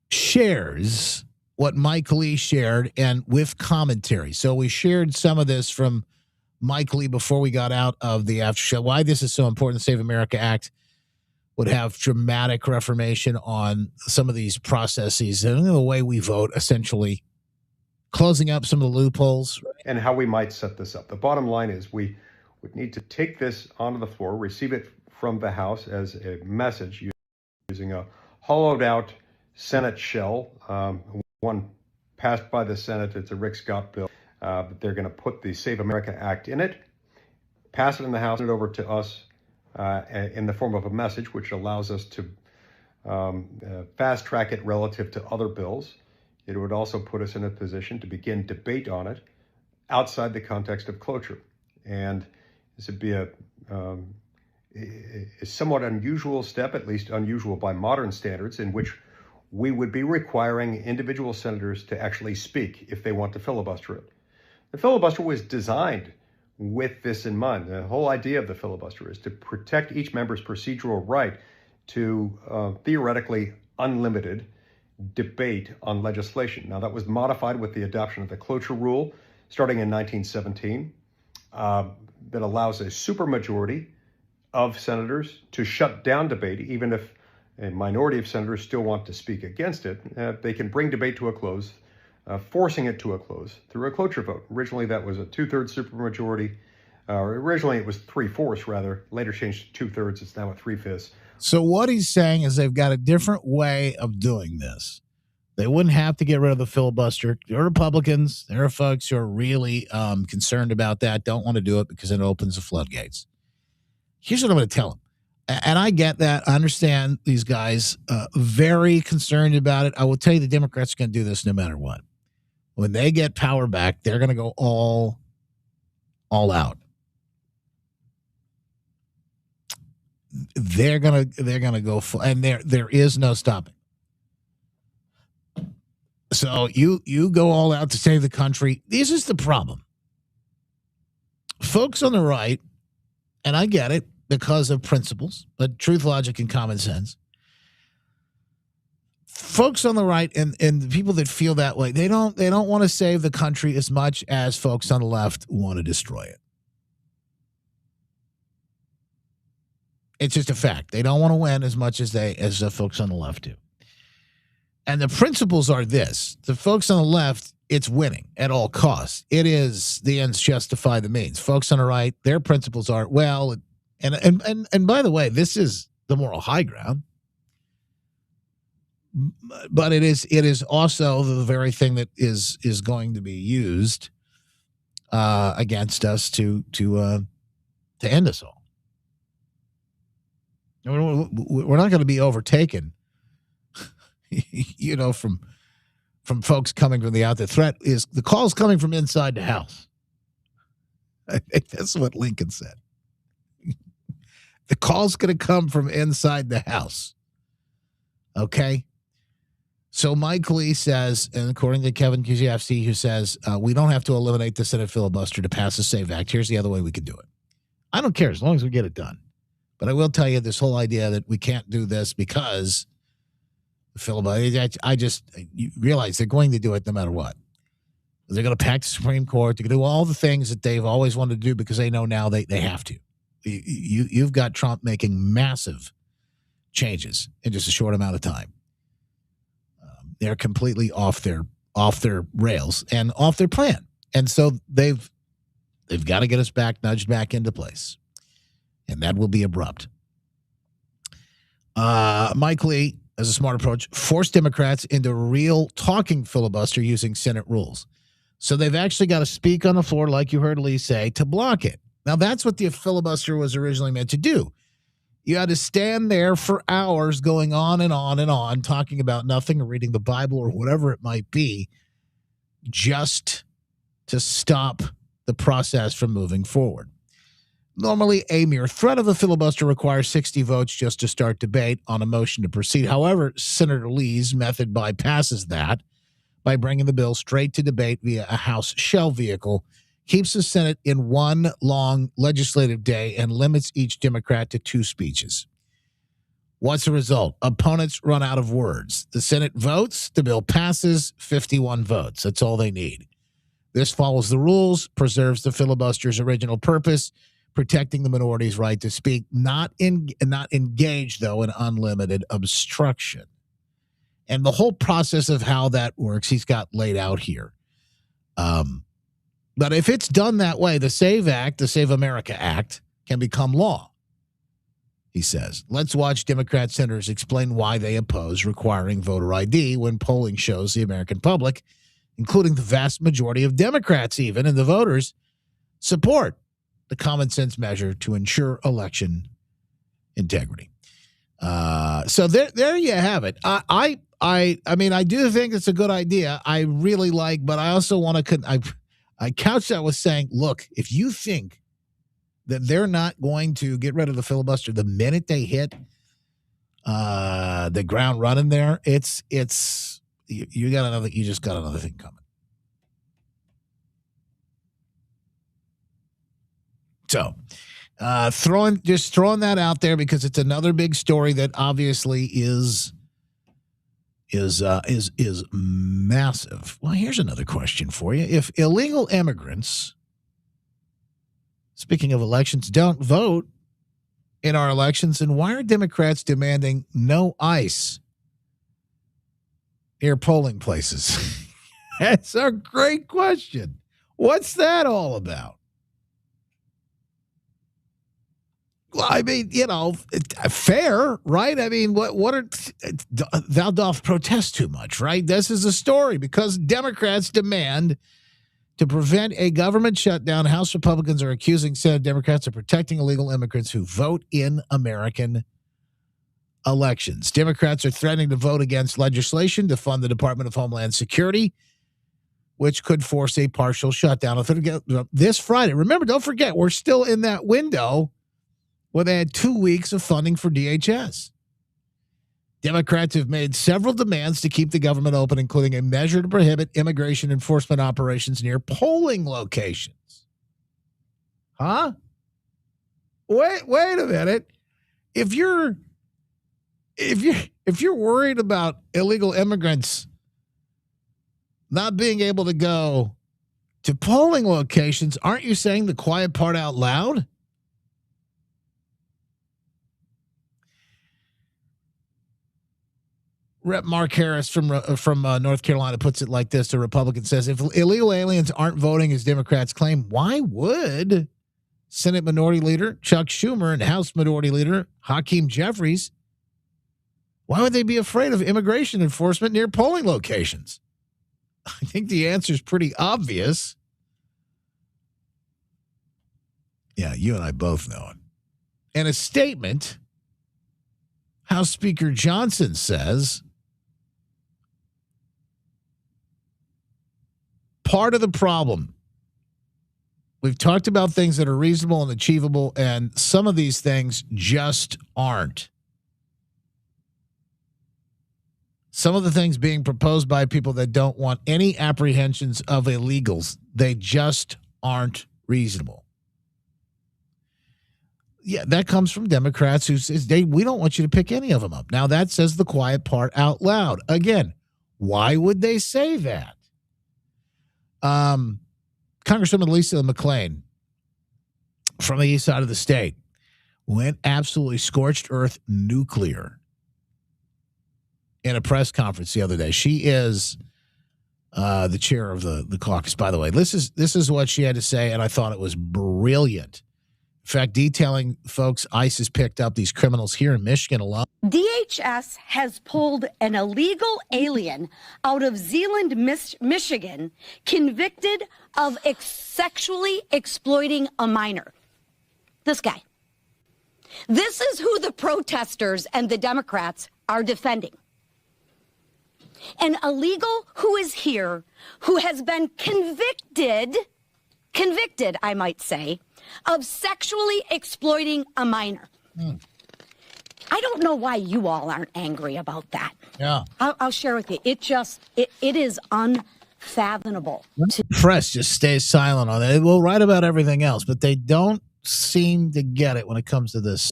shares what Mike Lee shared and with commentary. So we shared some of this from Mike Lee before we got out of the after show. Why this is so important. The Save America Act would have dramatic reformation on some of these processes and the way we vote, essentially closing up some of the loopholes. And how we might set this up. The bottom line is we would need to take this onto the floor, receive it from the House as a message using a hollowed out Senate shell. One passed by the Senate, it's a Rick Scott bill. But they're going to put the Save America Act in it, pass it in the House, and it over to us in the form of a message, which allows us to fast track it relative to other bills. It would also put us in a position to begin debate on it outside the context of cloture. And this would be a somewhat unusual step, at least unusual by modern standards, in which we would be requiring individual senators to actually speak if they want to filibuster it. The filibuster was designed with this in mind. The whole idea of the filibuster is to protect each member's procedural right to theoretically unlimited debate on legislation. Now, that was modified with the adoption of the cloture rule starting in 1917 that allows a supermajority of senators to shut down debate, even if a minority of senators still want to speak against it. They can bring debate to a close, forcing it to a close through a cloture vote. Originally, that was a 2/3 supermajority. Originally, it was 3/4 rather. Later changed to 2/3. It's now a 3/5. So what he's saying is they've got a different way of doing this. They wouldn't have to get rid of the filibuster. There are Republicans. There are folks who are really concerned about that, don't want to do it because it opens the floodgates. Here's what I'm going to tell them. And I get that. I understand these guys very concerned about it. I will tell you the Democrats are going to do this no matter what. When they get power back, they're going to go all out. They're gonna go full, and there is no stopping. So you go all out to save the country. This is the problem. Folks on the right, and I get it, because of principles, but truth, logic, and common sense. Folks on the right and the people that feel that way, they don't want to save the country as much as folks on the left want to destroy it. It's just a fact. They don't want to win as much as the folks on the left do. And the principles are this. The folks on the left, it's winning at all costs. It is the ends justify the means. Folks on the right, their principles are, well, and by the way, this is the moral high ground. But it is also the very thing that is going to be used against us to end us all. We're not going to be overtaken, from folks coming from the out. The threat is the call's coming from inside the house. I think that's what Lincoln said. The call's going to come from inside the house. Okay. So Mike Lee says, and according to Kevin Kuziewski, who says, we don't have to eliminate the Senate filibuster to pass the SAVE Act. Here's the other way we could do it. I don't care as long as we get it done. But I will tell you this whole idea that we can't do this because the filibuster, you realize they're going to do it no matter what. They're going to pack the Supreme Court. They're going to do all the things that they've always wanted to do because they know now they have to. You've got Trump making massive changes in just a short amount of time. They're completely off their rails and off their plan. And so they've got to get us nudged back into place. And that will be abrupt. Mike Lee, as a smart approach, forced Democrats into real talking filibuster using Senate rules. So they've actually got to speak on the floor, like you heard Lee say, to block it. Now, that's what the filibuster was originally meant to do. You had to stand there for hours going on and on and on, talking about nothing or reading the Bible or whatever it might be, just to stop the process from moving forward. Normally, a mere threat of a filibuster requires 60 votes just to start debate on a motion to proceed. However, Senator Lee's method bypasses that by bringing the bill straight to debate via a House shell vehicle, keeps the Senate in one long legislative day, and limits each Democrat to 2 speeches. What's the result? Opponents run out of words. The Senate votes, the bill passes, 51 votes. That's all they need. This follows the rules, preserves the filibuster's original purpose, protecting the minority's right to speak, not engage, though, in unlimited obstruction. And the whole process of how that works, he's got laid out here. But if it's done that way, the SAVE Act, the Save America Act, can become law, he says. Let's watch Democrat senators explain why they oppose requiring voter ID when polling shows the American public, including the vast majority of Democrats even, and the voters, support the common sense measure to ensure election integrity. So there you have it. I mean, I do think it's a good idea. I really like, but I also want to, I couch that with saying, look, if you think that they're not going to get rid of the filibuster the minute they hit the ground running there, you just got another thing coming. So, throwing that out there because it's another big story that obviously is massive. Well, here's another question for you. If illegal immigrants, speaking of elections, don't vote in our elections, then why are Democrats demanding no ICE near polling places? That's a great question. What's that all about? Well, I mean, fair, right? I mean, thou doth protest too much, right? This is a story because Democrats demand to prevent a government shutdown. House Republicans are accusing Senate Democrats of protecting illegal immigrants who vote in American elections. Democrats are threatening to vote against legislation to fund the Department of Homeland Security, which could force a partial shutdown this Friday. Remember, don't forget, we're still in that window where they had 2 weeks of funding for DHS. Democrats have made several demands to keep the government open, including a measure to prohibit immigration enforcement operations near polling locations. Huh? wait a minute. If you're worried about illegal immigrants not being able to go to polling locations, aren't you saying the quiet part out loud? Rep. Mark Harris from North Carolina puts it like this. The Republican says, if illegal aliens aren't voting as Democrats claim, why would Senate Minority Leader Chuck Schumer and House Minority Leader Hakeem Jeffries, why would they be afraid of immigration enforcement near polling locations? I think the answer is pretty obvious. Yeah, you and I both know it. In a statement, House Speaker Johnson says, part of the problem, we've talked about things that are reasonable and achievable, and some of these things just aren't. Some of the things being proposed by people that don't want any apprehensions of illegals, they just aren't reasonable. Yeah, that comes from Democrats who says we don't want you to pick any of them up. Now, that says the quiet part out loud. Again, why would they say that? Congresswoman Lisa McClain from the east side of the state went absolutely scorched earth nuclear in a press conference the other day. She is the chair of the caucus, by the way. This is what she had to say, and I thought it was brilliant. In fact, detailing, folks, ICE has picked up these criminals here in Michigan alone. DHS has pulled an illegal alien out of Zeeland, Michigan, convicted of sexually exploiting a minor. This guy. This is who the protesters and the Democrats are defending. An illegal who is here, who has been convicted, I might say, of sexually exploiting a minor. I don't know why you all aren't angry about that. Yeah. I'll share with you. It is unfathomable. Press just stays silent on it. We'll write about everything else, but they don't seem to get it when it comes to this.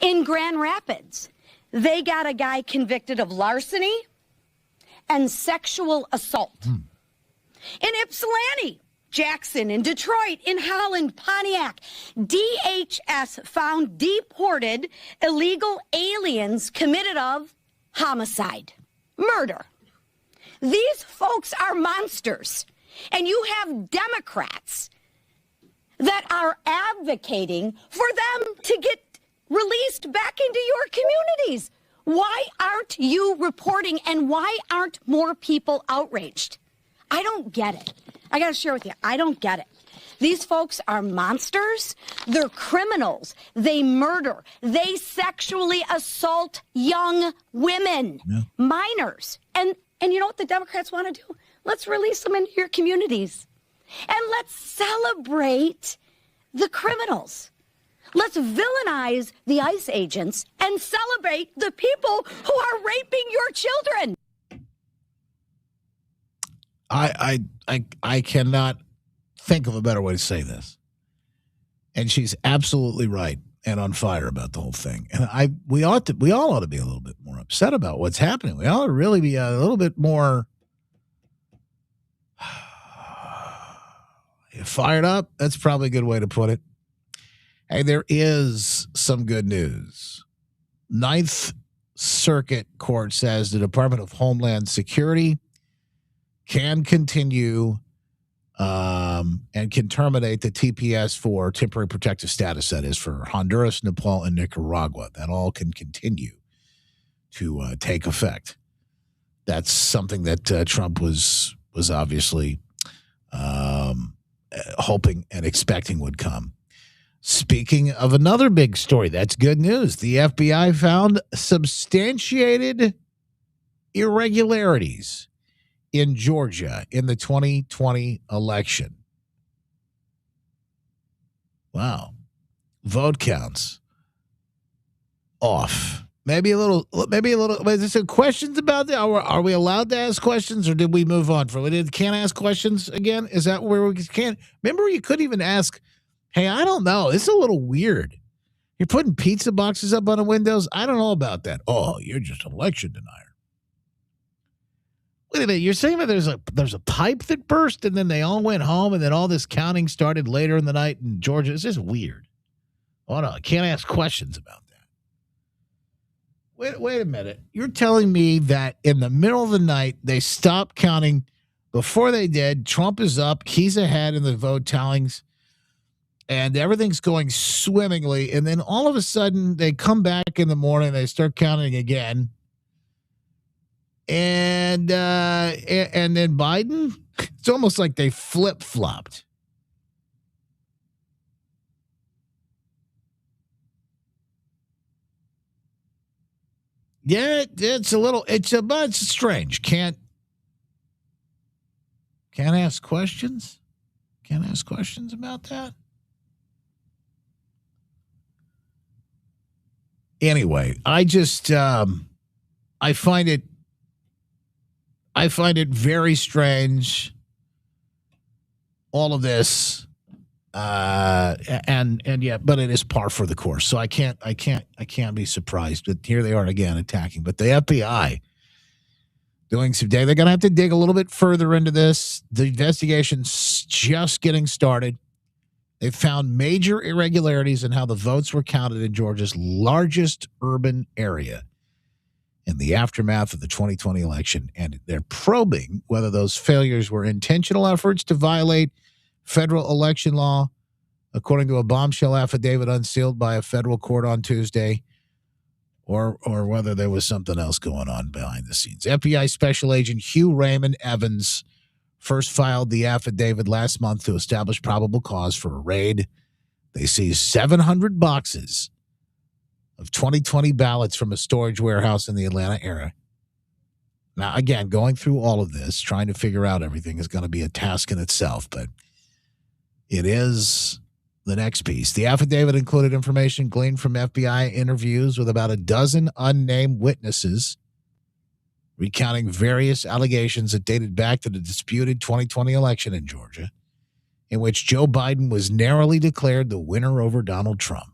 In Grand Rapids, they got a guy convicted of larceny and sexual assault. In Ypsilanti, Jackson, in Detroit, in Holland, Pontiac, DHS found deported illegal aliens committed of homicide, murder. These folks are monsters. And you have Democrats that are advocating for them to get released back into your communities. Why aren't you reporting, and why aren't more people outraged? I don't get it. I got to share with you. I don't get it. These folks are monsters. They're criminals. They murder. They sexually assault young women, minors. And you know what the Democrats want to do? Let's release them into your communities. And let's celebrate the criminals. Let's villainize the ICE agents and celebrate the people who are raping your children. I cannot think of a better way to say this. And she's absolutely right and on fire about the whole thing. And we all ought to be a little bit more upset about what's happening. We ought to really be a little bit more fired up. That's probably a good way to put it. Hey, there is some good news. Ninth Circuit Court says the Department of Homeland Security can continue and can terminate the TPS for temporary protective status, that is for Honduras, Nepal, and Nicaragua. That all can continue to take effect. That's something that Trump was obviously hoping and expecting would come. Speaking of another big story, that's good news. The FBI found substantiated irregularities in Georgia in the 2020 election. Wow. Vote counts off. Maybe a little. Is there questions about that? Are we allowed to ask questions, or did we move on from it? Can't ask questions again? Is that where we can't? Remember, you couldn't even ask, hey, I don't know. It's a little weird. You're putting pizza boxes up on the windows? I don't know about that. Oh, you're just an election denier. Wait a minute. You're saying that there's a pipe that burst and then they all went home and then all this counting started later in the night in Georgia? It's just weird. Oh, no. I can't ask questions about that. Wait a minute. You're telling me that in the middle of the night, they stopped counting before they did. Trump is up. He's ahead in the vote tellings. And everything's going swimmingly. And then all of a sudden, they come back in the morning. They start counting again. And then Biden, it's almost like they flip-flopped. Yeah, it's strange. Can't ask questions? Can't ask questions about that? Anyway, I just I find it very strange, all of this, and yet, but it is par for the course. So I can't be surprised. But here they are again attacking. But the FBI doing some day. They're going to have to dig a little bit further into this. The investigation's just getting started. They found major irregularities in how the votes were counted in Georgia's largest urban area in the aftermath of the 2020 election, and they're probing whether those failures were intentional efforts to violate federal election law, according to a bombshell affidavit unsealed by a federal court on Tuesday, or whether there was something else going on behind the scenes. FBI Special Agent Hugh Raymond Evans first filed the affidavit last month to establish probable cause for a raid. They seized 700 boxes of 2020 ballots from a storage warehouse in the Atlanta area. Now, again, going through all of this, trying to figure out everything is going to be a task in itself, but it is the next piece. The affidavit included information gleaned from FBI interviews with about a dozen unnamed witnesses, recounting various allegations that dated back to the disputed 2020 election in Georgia, in which Joe Biden was narrowly declared the winner over Donald Trump.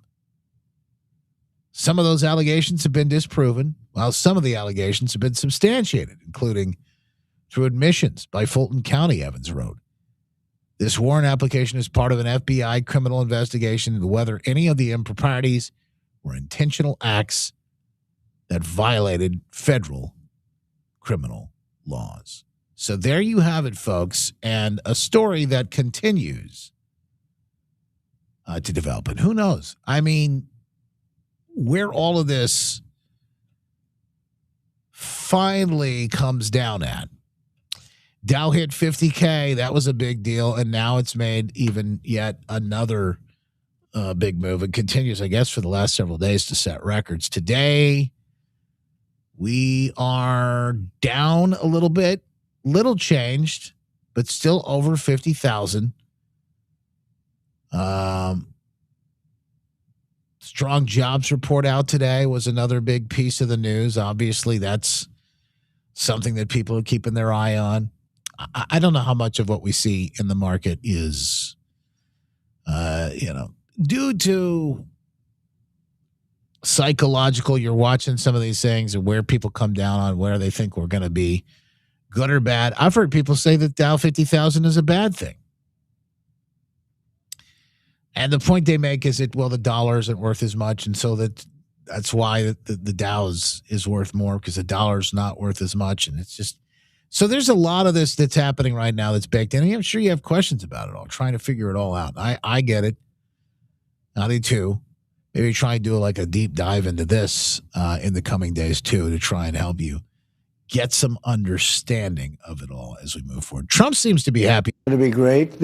Some of those allegations have been disproven, while some of the allegations have been substantiated, including through admissions by Fulton County, Evans wrote. This warrant application is part of an FBI criminal investigation into whether any of the improprieties were intentional acts that violated federal criminal laws. So there you have it, folks, and a story that continues to develop. And who knows? I mean, where all of this finally comes down at. Dow hit 50K. That was a big deal, and now it's made even yet another big move. It continues, I guess, for the last several days to set records. Today, we are down a little bit, little changed, but still over 50,000. Strong jobs report out today was another big piece of the news. Obviously, that's something that people are keeping their eye on. I don't know how much of what we see in the market is, due to psychological. You're watching some of these things and where people come down on where they think we're going to be, good or bad. I've heard people say that Dow 50,000 is a bad thing. And the point they make is that, well, the dollar isn't worth as much. And so that's why the Dow is worth more, because the dollar's not worth as much. And it's just, so there's a lot of this that's happening right now that's baked in. And I'm sure you have questions about it all, trying to figure it all out. I get it. I do too. Maybe try and do like a deep dive into this in the coming days too, to try and help you get some understanding of it all as we move forward. Trump seems to be happy. It'll be great.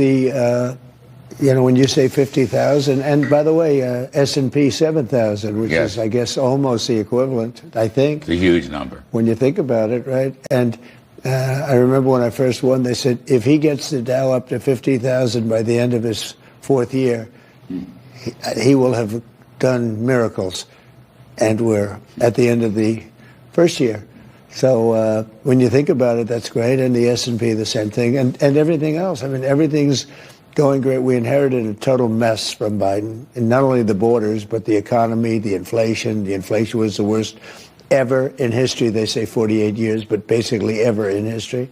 When you say 50,000, and by the way, S&P 7,000, which is, I guess, almost the equivalent, I think. It's a huge number. When you think about it, right? And I remember when I first won, they said, if he gets the Dow up to 50,000 by the end of his fourth year, he will have done miracles. And we're at the end of the first year. So when you think about it, that's great. And the S&P, the same thing. And everything else. I mean, everything's Going great. We inherited a total mess from Biden, and not only the borders, but the economy, the inflation. The inflation was the worst ever in history. They say 48 years, but basically ever in history.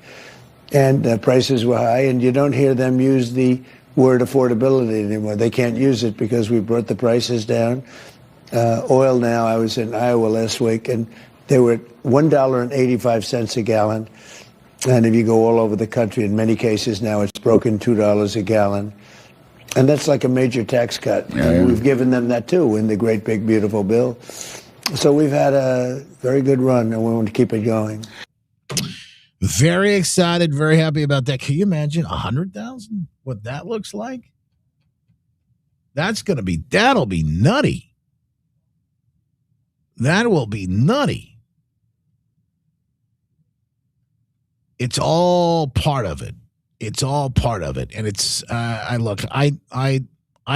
And prices were high, and you don't hear them use the word affordability anymore. They can't use it because we brought the prices down. Oil now, I was in Iowa last week, and they were at $1.85 a gallon. And if you go all over the country, in many cases now it's broken $2 a gallon. And that's like a major tax cut. And we've given them that too in the great big beautiful bill. So we've had a very good run, and we want to keep it going. Very excited, very happy about that. Can you imagine 100,000? What that looks like? That'll be nutty. That will be nutty. It's all part of it. It's all part of it. And it's, I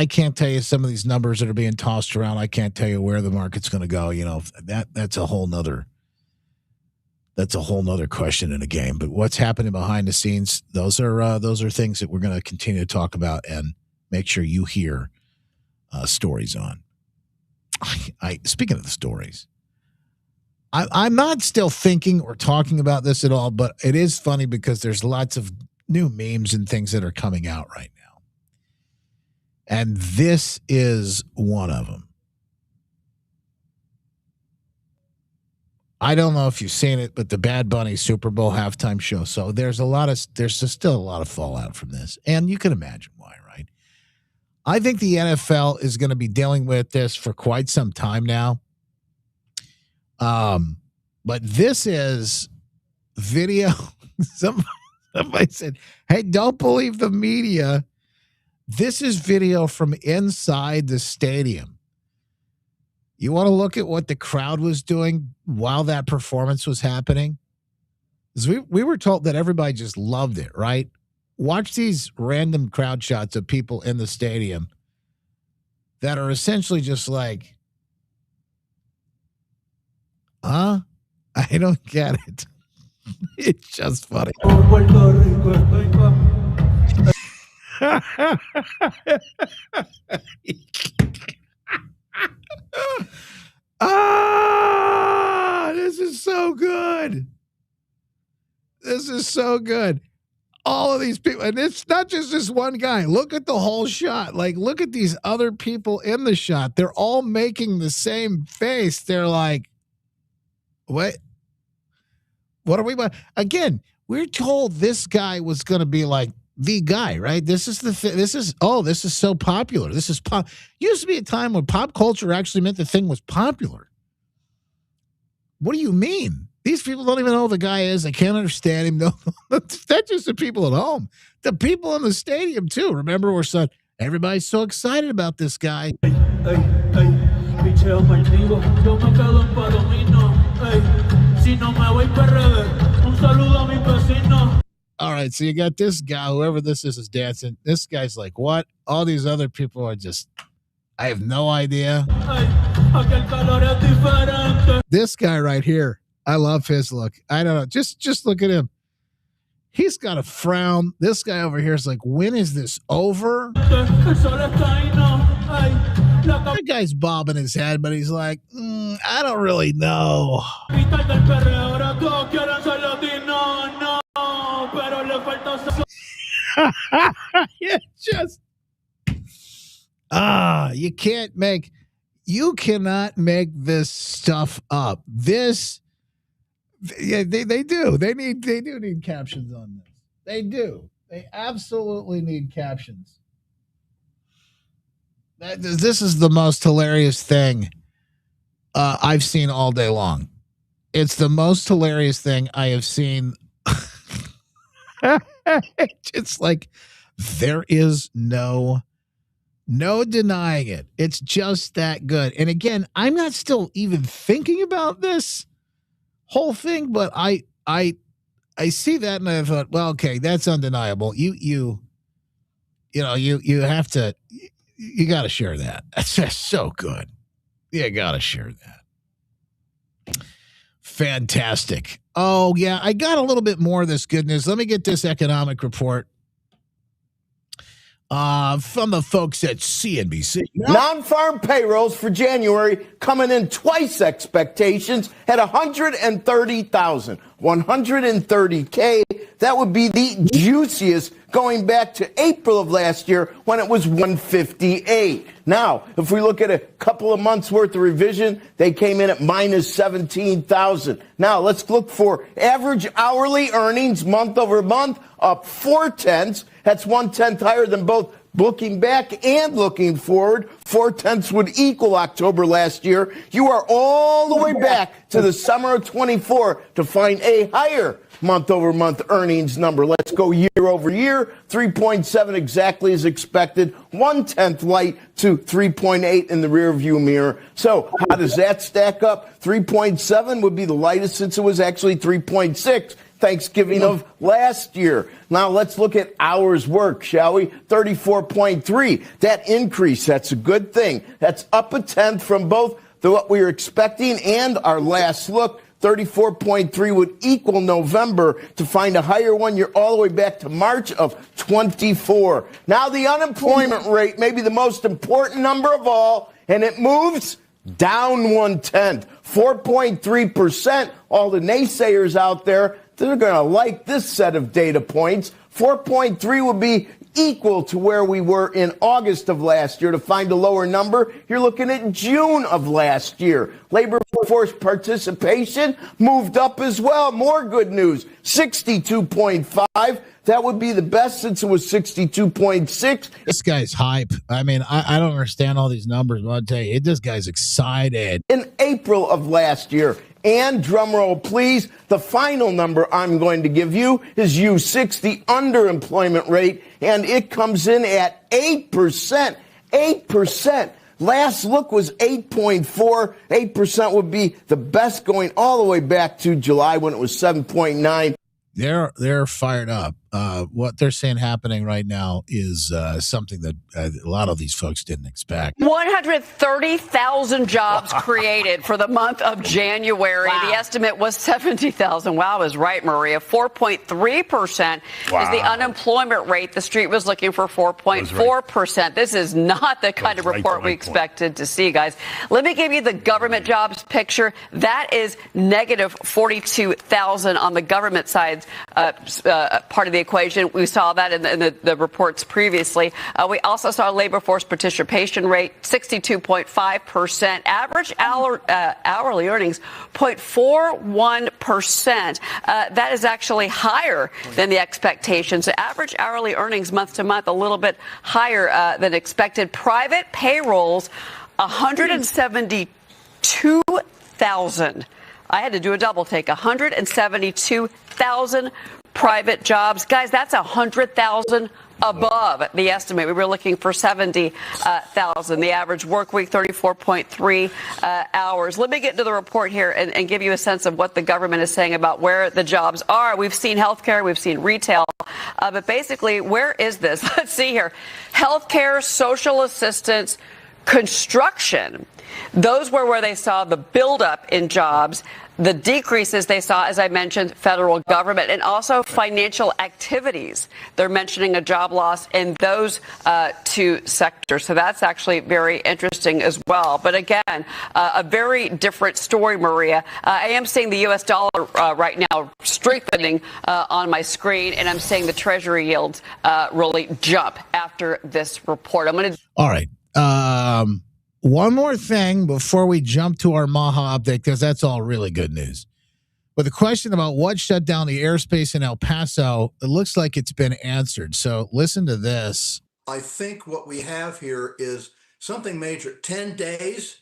can't tell you some of these numbers that are being tossed around. I can't tell you where the market's going to go. You know, that's a whole nother question in a game. But what's happening behind the scenes, those are things that we're going to continue to talk about and make sure you hear stories on. Speaking of the stories, I'm not still thinking or talking about this at all, but it is funny because there's lots of new memes and things that are coming out right now. And this is one of them. I don't know if you've seen it, but the Bad Bunny Super Bowl halftime show. So there's still a lot of fallout from this. And you can imagine why, right? I think the NFL is going to be dealing with this for quite some time now. But this is video. Somebody said, hey, don't believe the media. This is video from inside the stadium. You want to look at what the crowd was doing while that performance was happening? We were told that everybody just loved it, right? Watch these random crowd shots of people in the stadium that are essentially just like, huh? I don't get it. It's just funny. This is so good. This is so good. All of these people, and it's not just this one guy. Look at the whole shot. Like, look at these other people in the shot. They're all making the same face. They're like, what are we about? Again, we're told this guy was going to be like the guy, right? This is this is so popular. This is pop. Used to be a time when pop culture actually meant the thing was popular. What do you mean? These people don't even know who the guy is. They can't understand him. No, that's just the people at home. The people in the stadium too. Remember, everybody's so excited about this guy. All right, so you got this guy, whoever this is dancing. This guy's like, what? All these other people are just, I have no idea. This guy right here, I love his look. I don't know. Just look at him. He's got a frown. This guy over here is like, when is this over? That guy's bobbing his head, but he's like, I don't really know. You cannot make this stuff up. They do. They do need captions on this. They do. They absolutely need captions. This is the most hilarious thing I've seen all day long. It's the most hilarious thing I have seen. It's like there is no denying it. It's just that good. And again, I'm not still even thinking about this whole thing, but I see that and I thought, well, okay, that's undeniable. You have to. You got to share that. That's just so good. You got to share that. Fantastic. Oh, yeah. I got a little bit more of this good news. Let me get this economic report. from the folks at CNBC. Non-farm payrolls for January coming in twice expectations at 130,000. 130K. That would be the juiciest going back to April of last year when it was 158. Now, if we look at a couple of months worth of revision, they came in at minus 17,000. Now, let's look for average hourly earnings month over month, up 0.4. That's 1/10 higher than both looking back and looking forward. 0.4 would equal October last year. You are all the way back to the summer of 24 to find a higher month-over-month earnings number. Let's go year over year. 3.7 exactly as expected. 1/10 light to 3.8 in the rearview mirror. So how does that stack up? 3.7 would be the lightest since it was actually 3.6. Thanksgiving of last year. Now let's look at hours worked, shall we? 34.3. That increase, that's a good thing. That's up 1/10 from both what we were expecting and our last look. 34.3 would equal November. To find a higher one, you're all the way back to March of 24. Now the unemployment rate may be the most important number of all, and it moves down 1/10. 4.3%. All the naysayers out there, they're going to like this set of data points. 4.3 would be equal to where we were in August of last year. To find a lower number, you're looking at June of last year. Labor force participation moved up as well. More good news, 62.5. That would be the best since it was 62.6. This guy's hype. I mean, I don't understand all these numbers, but I'll tell you, this guy's excited. In April of last year. And drumroll, please, the final number I'm going to give you is U6, the underemployment rate, and it comes in at 8%. 8%. Last look was 8.4. 8% would be the best going all the way back to July when it was 7.9. They're fired up. What they're saying happening right now is something that a lot of these folks didn't expect. 130,000 jobs created for the month of January. Wow. The estimate was 70,000. Wow, is right, Maria. 4.3% is the unemployment rate. The street was looking for 4.4%. Right. This is not the kind of report we expected to see, guys. Let me give you the government jobs picture. That is negative 42,000 on the government side, part of the equation. We saw that in the reports previously. We also saw labor force participation rate, 62.5%. Average hourly earnings, 0.41%. That is actually higher than the expectations. The average hourly earnings month to month, a little bit higher than expected. Private payrolls, 172,000. I had to do a double take. 172,000 private jobs. Guys, that's 100,000 above the estimate. We were looking for 70,000. The average work week, 34.3 hours. Let me get into the report here and give you a sense of what the government is saying about where the jobs are. We've seen healthcare, we've seen retail, but basically, where is this? Let's see here. Healthcare, social assistance, construction. Those were where they saw the buildup in jobs. The decreases they saw, as I mentioned, federal government and also financial activities. They're mentioning a job loss in those two sectors. So that's actually very interesting as well. But again, a very different story, Maria. I am seeing the U.S. dollar right now strengthening on my screen, and I'm seeing the Treasury yields really jump after this report. I'm going to. All right. One more thing before we jump to our Maha update, because that's all really good news. But the question about what shut down the airspace in El Paso, it looks like it's been answered. So listen to this. I think what we have here is something major. 10 days,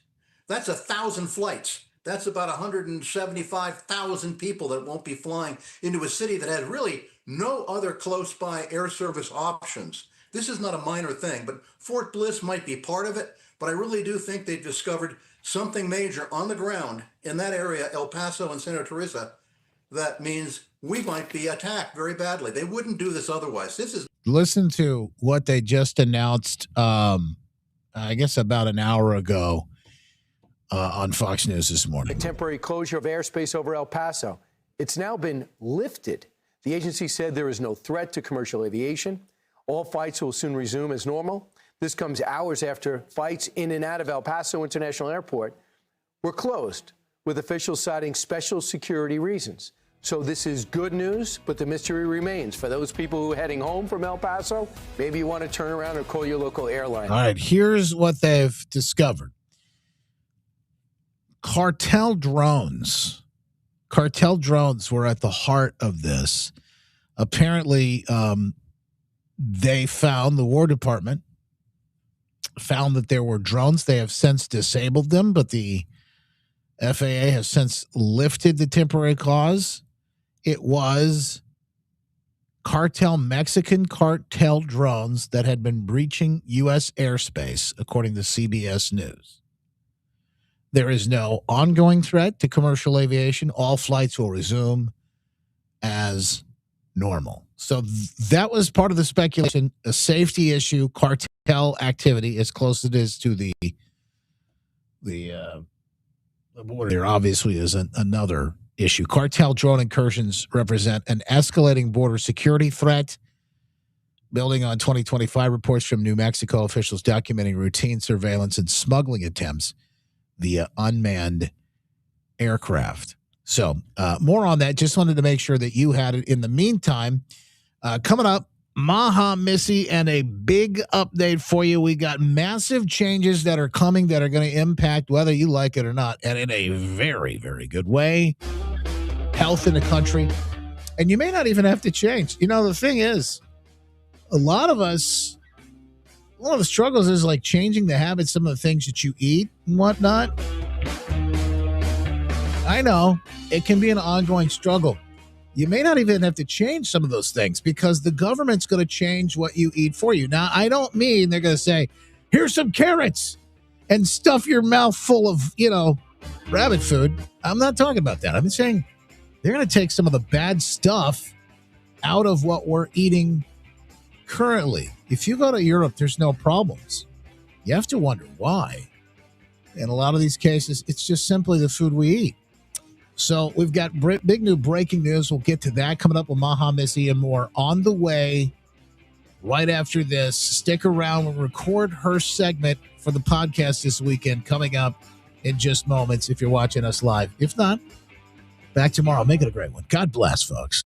that's 1,000 flights. That's about 175,000 people that won't be flying into a city that has really no other close by air service options. This is not a minor thing, but Fort Bliss might be part of it. But I really do think they've discovered something major on the ground in that area, El Paso and Santa Teresa, that means we might be attacked very badly. They wouldn't do this otherwise. Listen to what they just announced, I guess about an hour ago on Fox News this morning. A temporary closure of airspace over El Paso. It's now been lifted. The agency said there is no threat to commercial aviation. All flights will soon resume as normal. This comes hours after flights in and out of El Paso International Airport were closed, with officials citing special security reasons. So this is good news, but the mystery remains. For those people who are heading home from El Paso, maybe you want to turn around or call your local airline. All right, here's what they've discovered. Cartel drones were at the heart of this. Apparently, the War Department found that there were drones. They have since disabled them, but the FAA has since lifted the temporary clause. It was Mexican cartel drones that had been breaching U.S. airspace, according to CBS News. There is no ongoing threat to commercial aviation. All flights will resume as normal. So that was part of the speculation, a safety issue, cartel activity, as close as it is to the border. There obviously is another issue. Cartel drone incursions represent an escalating border security threat, building on 2025 reports from New Mexico officials documenting routine surveillance and smuggling attempts via unmanned aircraft. So more on that. Just wanted to make sure that you had it. In the meantime, coming up, Maha, Missy, and a big update for you. We got massive changes that are coming that are going to impact whether you like it or not, and in a very, very good way. Health in the country. And you may not even have to change. You know, the thing is, a lot of the struggles is like changing the habits, some of the things that you eat and whatnot. I know it can be an ongoing struggle. You may not even have to change some of those things because the government's going to change what you eat for you. Now, I don't mean they're going to say, here's some carrots and stuff your mouth full of, rabbit food. I'm not talking about that. I'm saying they're going to take some of the bad stuff out of what we're eating currently. If you go to Europe, there's no problems. You have to wonder why. In a lot of these cases, it's just simply the food we eat. So we've got big new breaking news. We'll get to that coming up with Maha, Missy, and more on the way right after this. Stick around. We'll record her segment for the podcast this weekend coming up in just moments if you're watching us live. If not, back tomorrow. Make it a great one. God bless, folks.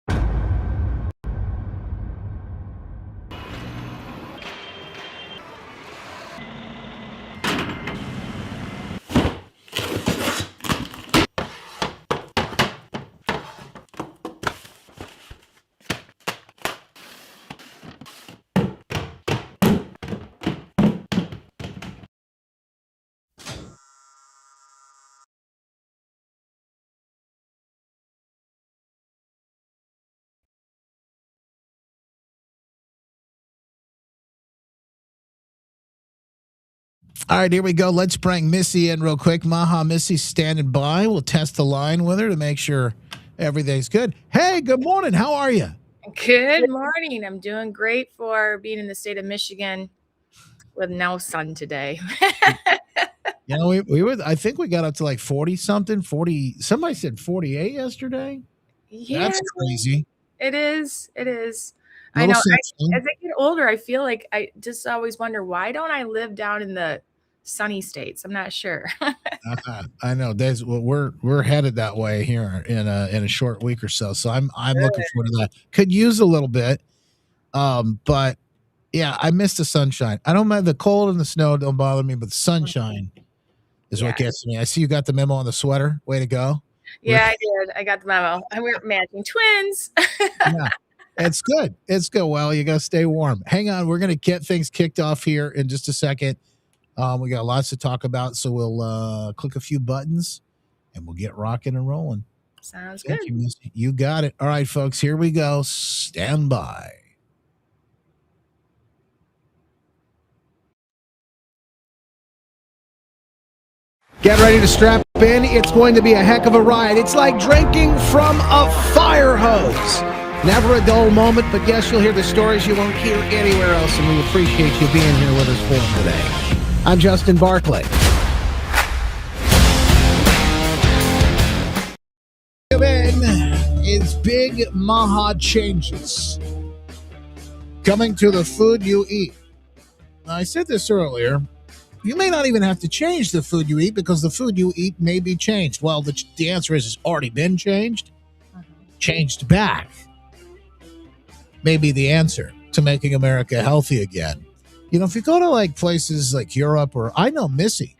All right, here we go. Let's bring Missy in real quick. Maha, Missy's standing by. We'll test the line with her to make sure everything's good. Hey, good morning. How are you? Good morning. I'm doing great for being in the state of Michigan with no sun today. We were. I think we got up to like 40 something. 40. Somebody said 48 yesterday. Yeah, that's crazy. It is. I know. As I get older, I feel like I just always wonder, why don't I live down in the sunny states? I'm not sure. I know. We're headed that way here in a short week or so. So I'm looking forward to that. Could use a little bit, but yeah, I miss the sunshine. I don't mind the cold and the snow. Don't bother me, but the sunshine is what gets me. I see you got the memo on the sweater. Way to go. Yeah, I did. I got the memo. We're matching twins. Yeah. It's good. It's good. Well, you got to stay warm. Hang on. We're going to get things kicked off here in just a second. We got lots to talk about, so we'll click a few buttons and we'll get rocking and rolling. Sounds Thank good. you, Missy. You got it. All right, folks, here we go. Stand by. Get ready to strap in. It's going to be a heck of a ride. It's like drinking from a fire hose. Never a dull moment, but yes, you'll hear the stories you won't hear anywhere else, and we appreciate you being here with us for them today. I'm Justin Barclay. It's big Maha changes. Coming to the food you eat. Now, I said this earlier. You may not even have to change the food you eat because the food you eat may be changed. Well, the answer is it's already been changed. Changed back may be the answer to making America healthy again. You know, if you go to like places like Europe, or I know Missy,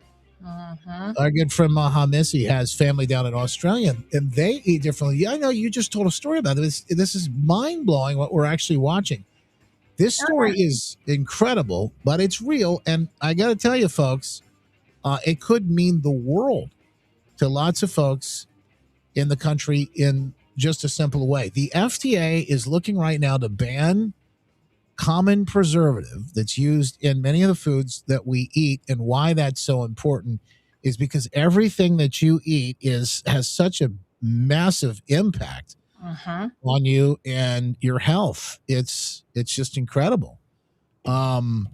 our good friend Maha Missy has family down in Australia, and they eat differently. Yeah, I know you just told a story about this. This is mind blowing what we're actually watching. This story is incredible, but it's real. And I got to tell you, folks, it could mean the world to lots of folks in the country in just a simple way. The FDA is looking right now to ban common preservative that's used in many of the foods that we eat. And why that's so important is because everything that you eat has such a massive impact on you and your health. It's just incredible. You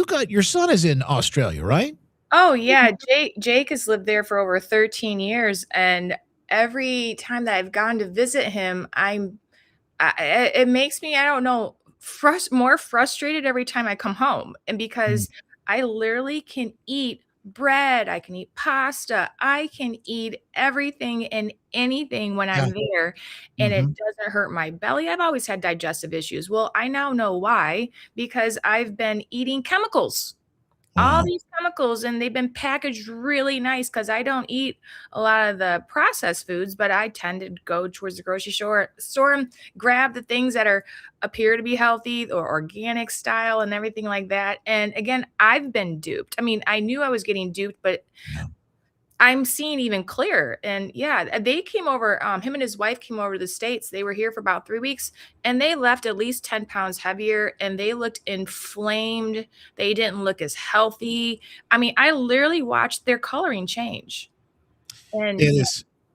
got your son is in Australia, right? Oh yeah, Jake has lived there for over 13 years, and every time that I've gone to visit him, it makes me, I don't know, more frustrated every time I come home. And because I literally can eat bread, I can eat pasta, I can eat everything and anything when I'm there, and it doesn't hurt my belly. I've always had digestive issues. Well, I now know why, because I've been eating chemicals. All these chemicals, and they've been packaged really nice because I don't eat a lot of the processed foods, but I tend to go towards the grocery store and grab the things that appear to be healthy or organic style and everything like that. And again, I've been duped. I mean, I knew I was getting duped, but I'm seeing even clearer. And yeah, they came over, him and his wife came over to the States. They were here for about 3 weeks, and they left at least 10 pounds heavier, and they looked inflamed. They didn't look as healthy. I mean, I literally watched their coloring change. And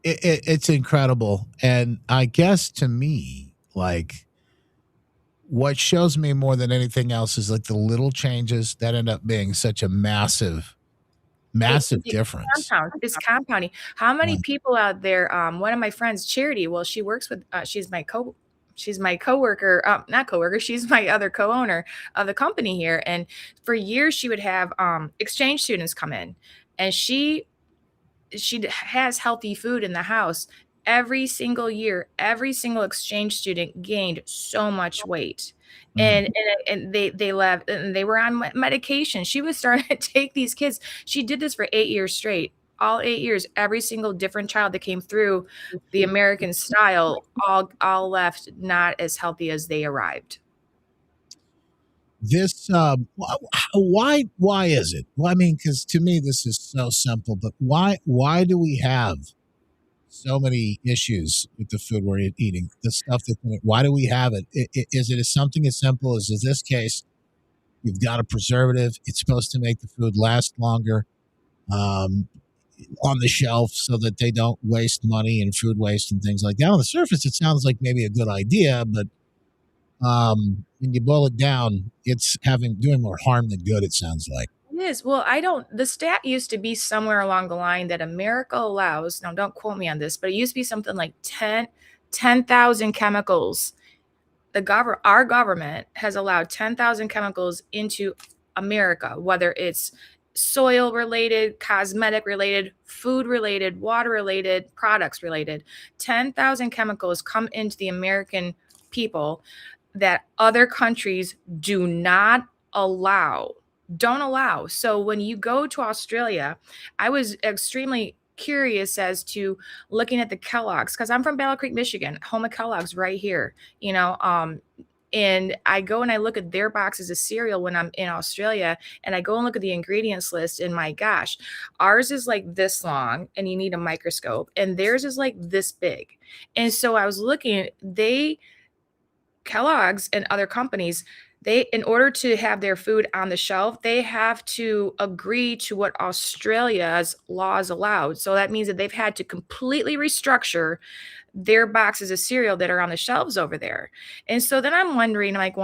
It's incredible. And I guess to me, like, what shows me more than anything else is like the little changes that end up being such a massive difference. It's compounding. How many people out there? One of my friends, Charity. Well, she works with. She's my coworker. Not coworker. She's my other co-owner of the company here. And for years, she would have exchange students come in, and she has healthy food in the house. Every single year, every single exchange student gained so much weight. And they left, and they were on medication. She was starting to take these kids. She did this for 8 years straight. All 8 years, every single different child that came through the American style, all left not as healthy as they arrived. This why is it? Well, I mean, because to me this is so simple, but why do we have so many issues with the food we're eating? The stuff why do we have it? Is it something as simple as in this case? You've got a preservative. It's supposed to make the food last longer on the shelf so that they don't waste money and food waste and things like that. On the surface, it sounds like maybe a good idea, but when you boil it down, it's doing more harm than good, it sounds like. It is. Well, the stat used to be somewhere along the line that America allows, now don't quote me on this, but it used to be something like 10,000 chemicals. Our government has allowed 10,000 chemicals into America, whether it's soil related, cosmetic related, food related, water related, products related. 10,000 chemicals come into the American people that other countries don't allow. So when you go to Australia, I was extremely curious as to looking at the Kellogg's, because I'm from Battle Creek, Michigan, home of Kellogg's right here, and I go and I look at their boxes of cereal when I'm in Australia, and I go and look at the ingredients list, and my gosh, ours is like this long and you need a microscope, and theirs is like this big. And so I was looking, Kellogg's and other companies, in order to have their food on the shelf, they have to agree to what Australia's laws allowed. So that means that they've had to completely restructure their boxes of cereal that are on the shelves over there. And so then I'm wondering, like,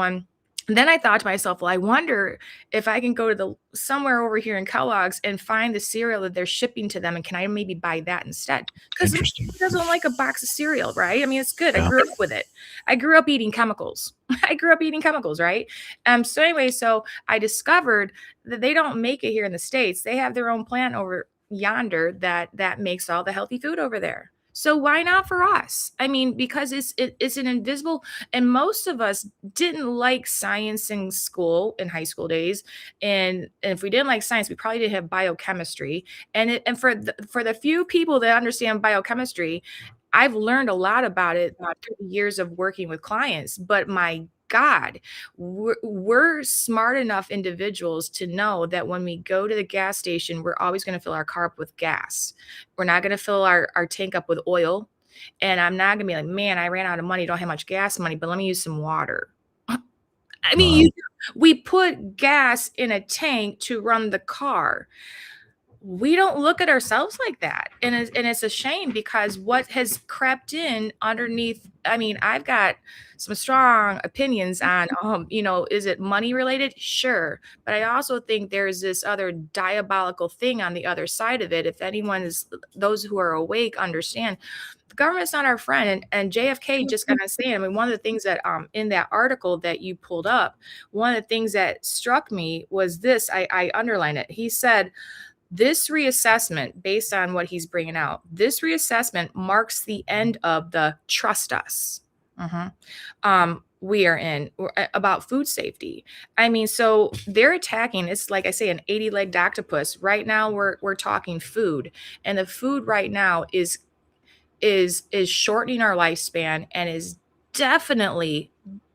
then I thought to myself, well, I wonder if I can go to the somewhere over here in Kellogg's and find the cereal that they're shipping to them, and can I maybe buy that instead? Because who Interesting. doesn't like a box of cereal, right? I mean, it's good. I Yeah. grew up with it. I grew up eating chemicals. I grew up eating chemicals, right? So anyway, so I discovered that they don't make it here in the States. They have their own plant over yonder that makes all the healthy food over there. So why not for us? I mean, because it's an invisible, and most of us didn't like science in school in high school days, and if we didn't like science, we probably didn't have biochemistry. And for the few people that understand biochemistry, I've learned a lot about it through the years of working with clients. But my God, we're smart enough individuals to know that when we go to the gas station, we're always going to fill our car up with gas. We're not going to fill our tank up with oil. And I'm not gonna be like, man, I ran out of money, don't have much gas money, but let me use some water. I mean, we put gas in a tank to run the car. We don't look at ourselves like that. And it's a shame because what has crept in underneath, I mean, I've got some strong opinions on, is it money related? Sure. But I also think there's this other diabolical thing on the other side of it. If anyone is, those who are awake understand, the government's not our friend. And JFK just kind of saying, I mean, one of the things that in that article that you pulled up, one of the things that struck me was this, I underline it. He said, this reassessment, based on what he's bringing out, this reassessment marks the end of the trust us. We are in about food safety. I mean, so they're attacking. It's like I say, an 80-legged octopus. Right now, we're talking food, and the food right now is shortening our lifespan and is definitely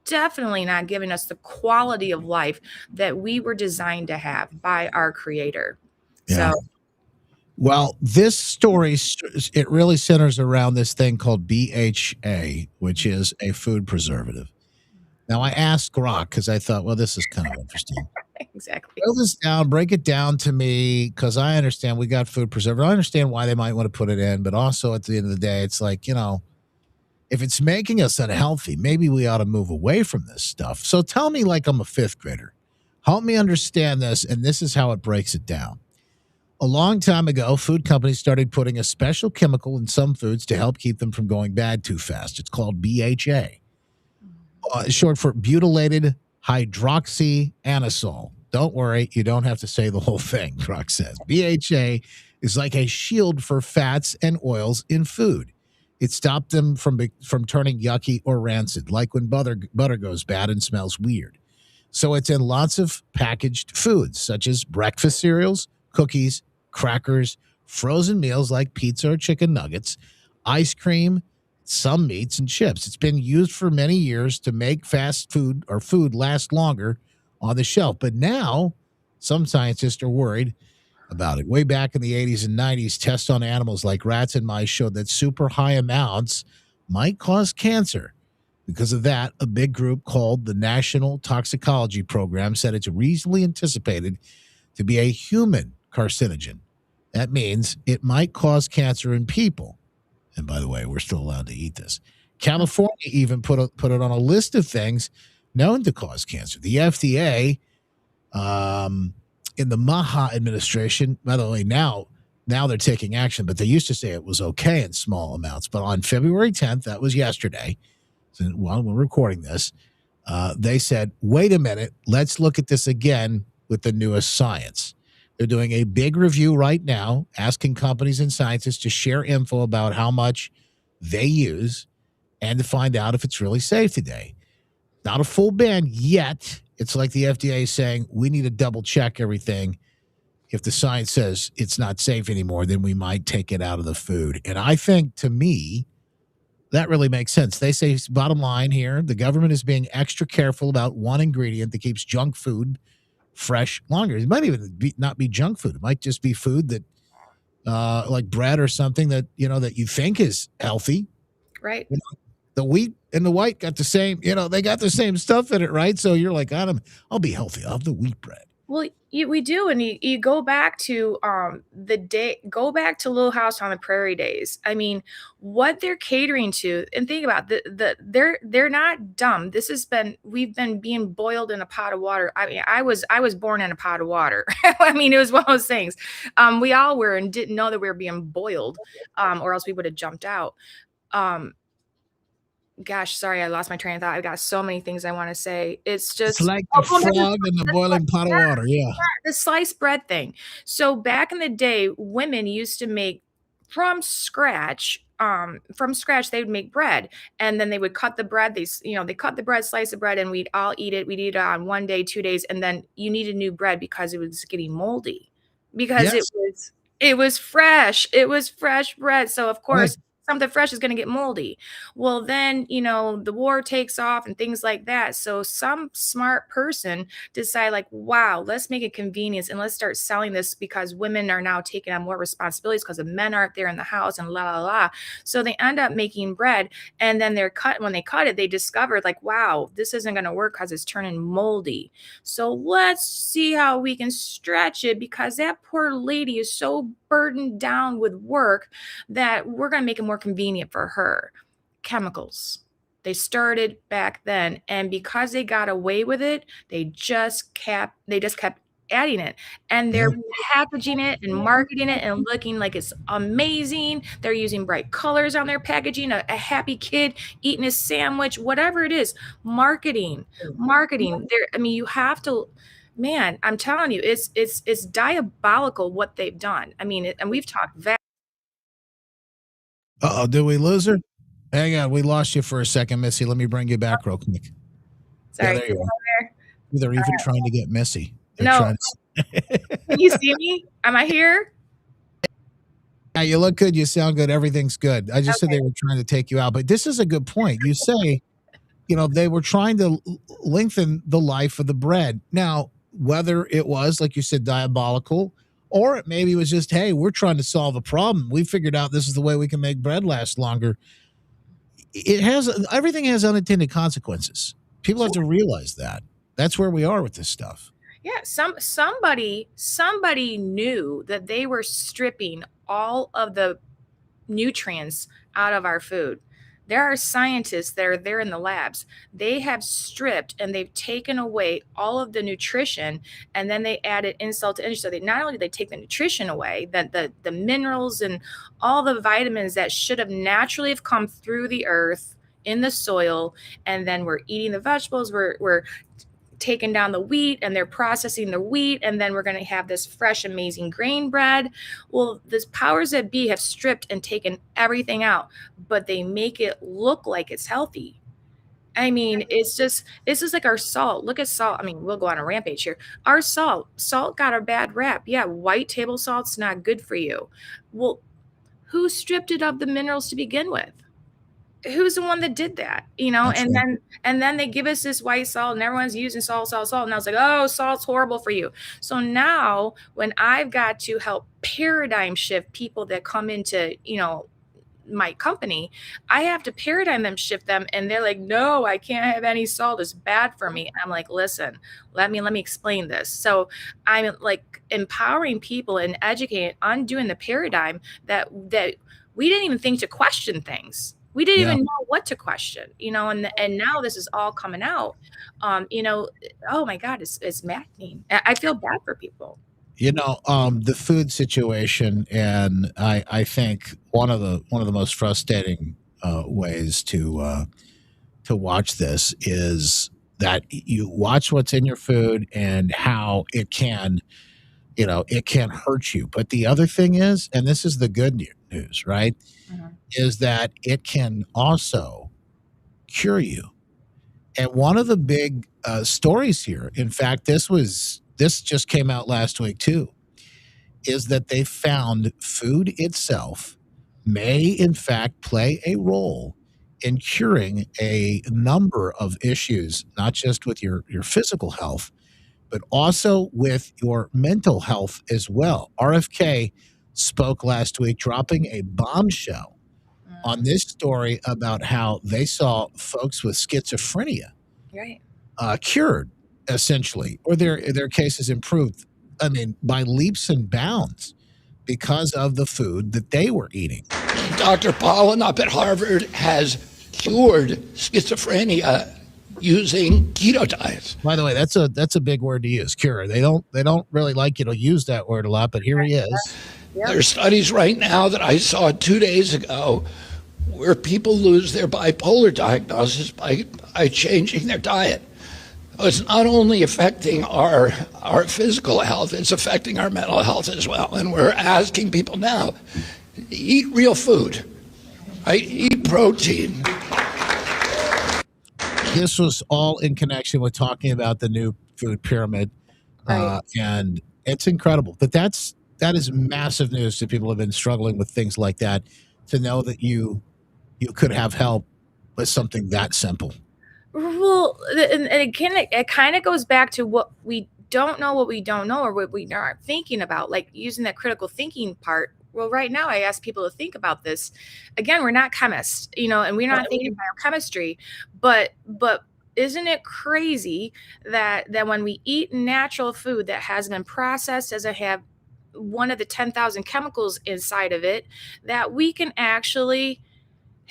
not giving us the quality of life that we were designed to have by our creator. Yeah. So Well, this story, it really centers around this thing called BHA, which is a food preservative. Now, I asked Grok because I thought, well, this is kind of interesting. exactly. Boil this down, break it down to me, because I understand we got food preservative. I understand why they might want to put it in, but also at the end of the day, it's like, if it's making us unhealthy, maybe we ought to move away from this stuff. So tell me like I'm a fifth grader. Help me understand this, and this is how it breaks it down. A long time ago, food companies started putting a special chemical in some foods to help keep them from going bad too fast. It's called BHA, short for butylated hydroxyanisole. Don't worry, you don't have to say the whole thing, Croc says. BHA is like a shield for fats and oils in food. It stopped them from turning yucky or rancid, like when butter goes bad and smells weird. So it's in lots of packaged foods, such as breakfast cereals, cookies, crackers, frozen meals like pizza or chicken nuggets, ice cream, some meats, and chips. It's been used for many years to make fast food or food last longer on the shelf. But now, some scientists are worried about it. Way back in the 80s and 90s, tests on animals like rats and mice showed that super high amounts might cause cancer. Because of that, a big group called the National Toxicology Program said it's reasonably anticipated to be a human carcinogen. That means it might cause cancer in people. And by the way, we're still allowed to eat this. California even put it on a list of things known to cause cancer. The FDA, in the Maha administration, by the way, now they're taking action, but they used to say it was okay in small amounts. But on February 10th, that was yesterday, while we're recording this, they said, wait a minute, let's look at this again with the newest science. They're doing a big review right now, asking companies and scientists to share info about how much they use and to find out if it's really safe today. Not a full ban yet. It's like the FDA saying we need to double check everything. If the science says it's not safe anymore, then we might take it out of the food. And I think, to me, that really makes sense. They say, bottom line here, the government is being extra careful about one ingredient that keeps junk food fresh longer. It might even not be junk food. It might just be food that, like bread or something that you think is healthy. Right. The wheat and the white got the same. They got the same stuff in it, right? So you're like, I'll be healthy. I'll have the wheat bread. Well, we do, and you go back to go back to Little House on the Prairie days. I mean, what they're catering to, and think about they're not dumb. This has been we've been being boiled in a pot of water. I mean, I was born in a pot of water. I mean, it was one of those things. We all were and didn't know that we were being boiled, or else we would have jumped out. Um, Gosh, sorry, I lost my train of thought. I've got so many things I want to say. It's It's just like the frog in the that's boiling pot of water. Yeah. the sliced bread thing. So back in the day, women used to make from scratch they would make bread, and then they would cut the bread. They cut the bread, slice the bread, and we'd all eat it. We'd eat it on 1 day, 2 days, and then you needed new bread because it was getting moldy because Yes. it was fresh. It was fresh bread. So of Right. course something fresh is going to get moldy. Well, then, the war takes off and things like that. So some smart person decide like, wow, let's make it convenience and let's start selling this because women are now taking on more responsibilities because the men aren't there in the house and la la la. So they end up making bread, and then when they cut it, they discovered like, wow, this isn't going to work because it's turning moldy. So let's see how we can stretch it because that poor lady is so burdened down with work that we're going to make it more convenient for her. Chemicals. They started back then, and because they got away with it, they just kept adding it, and they're packaging it and marketing it and looking like it's amazing. They're using bright colors on their packaging, a happy kid eating a sandwich, whatever it is. Marketing. I mean, you have to. Man, I'm telling you, it's diabolical what they've done. I mean, and we've talked Uh-oh, did we lose her? Hang on, we lost you for a second, Missy. Let me bring you back real quick. Sorry, Yeah, there you are. They're even trying to get Missy. They're No. trying Can you see me? Am I here? Yeah, you look good. You sound good. Everything's good. I just said they were trying to take you out, but this is a good point. You say, they were trying to lengthen the life of the bread. Now, whether it was, like you said, diabolical, or it maybe was just, hey, we're trying to solve a problem. We figured out this is the way we can make bread last longer. Everything has unintended consequences. People have to realize that. That's where we are with this stuff. Yeah, somebody knew that they were stripping all of the nutrients out of our food. There are scientists that are there in the labs. They have stripped and they've taken away all of the nutrition, and then they added insult to injury. So they not only they take the nutrition away, that the minerals and all the vitamins that should have naturally have come through the earth in the soil, and then we're eating the vegetables. We're taking down the wheat, and they're processing the wheat, and then we're going to have this fresh amazing grain bread. Well, the powers that be have stripped and taken everything out, but they make it look like it's healthy. I mean, it's just like our salt. Look at salt. I mean, we'll go on a rampage here. Our salt got a bad rap. Yeah, white table salt's not good for you. Well, who stripped it of the minerals to begin with? Who's the one that did that? That's And right. then they give us this white salt, and everyone's using salt. And I was like, oh, salt's horrible for you. So now when I've got to help paradigm shift people that come into, my company, I have to paradigm shift them, and they're like, no, I can't have any salt, it's bad for me. I'm like, listen, let me explain this. So I'm like empowering people and educating, undoing the paradigm that we didn't even think to question things. We didn't Yeah. even know what to question, and now this is all coming out. Oh my God, it's maddening. I feel bad for people. The food situation, and I think one of the most frustrating ways to watch this is that you watch what's in your food and how it can hurt you. But the other thing is, and this is the good news, right? Is that it can also cure you. And one of the big stories here, in fact, this just came out last week too, is that they found food itself may in fact play a role in curing a number of issues, not just with your physical health, but also with your mental health as well. RFK spoke last week, dropping a bombshell on this story about how they saw folks with schizophrenia Right. cured essentially, or their cases improved. I mean, by leaps and bounds because of the food that they were eating. Dr. Pollan up at Harvard has cured schizophrenia using keto diets. By the way, that's a big word to use, cure. They don't really like you to use that word a lot, but here he is. There's studies right now that I saw 2 days ago where people lose their bipolar diagnosis by changing their diet. It's not only affecting our physical health, it's affecting our mental health as well. And we're asking people now, eat real food, right? Eat protein. This was all in connection with talking about the new food pyramid. And it's incredible. But that is massive news to people who have been struggling with things like that, to know that you could have help with something that simple. Well, and again, it kind of goes back to what we don't know, or what we aren't thinking about, like using that critical thinking part. Well, right now, I ask people to think about this. Again, we're not chemists, and we're not thinking biochemistry, but isn't it crazy that when we eat natural food that hasn't been processed, doesn't have one of the 10,000 chemicals inside of it, that we can actually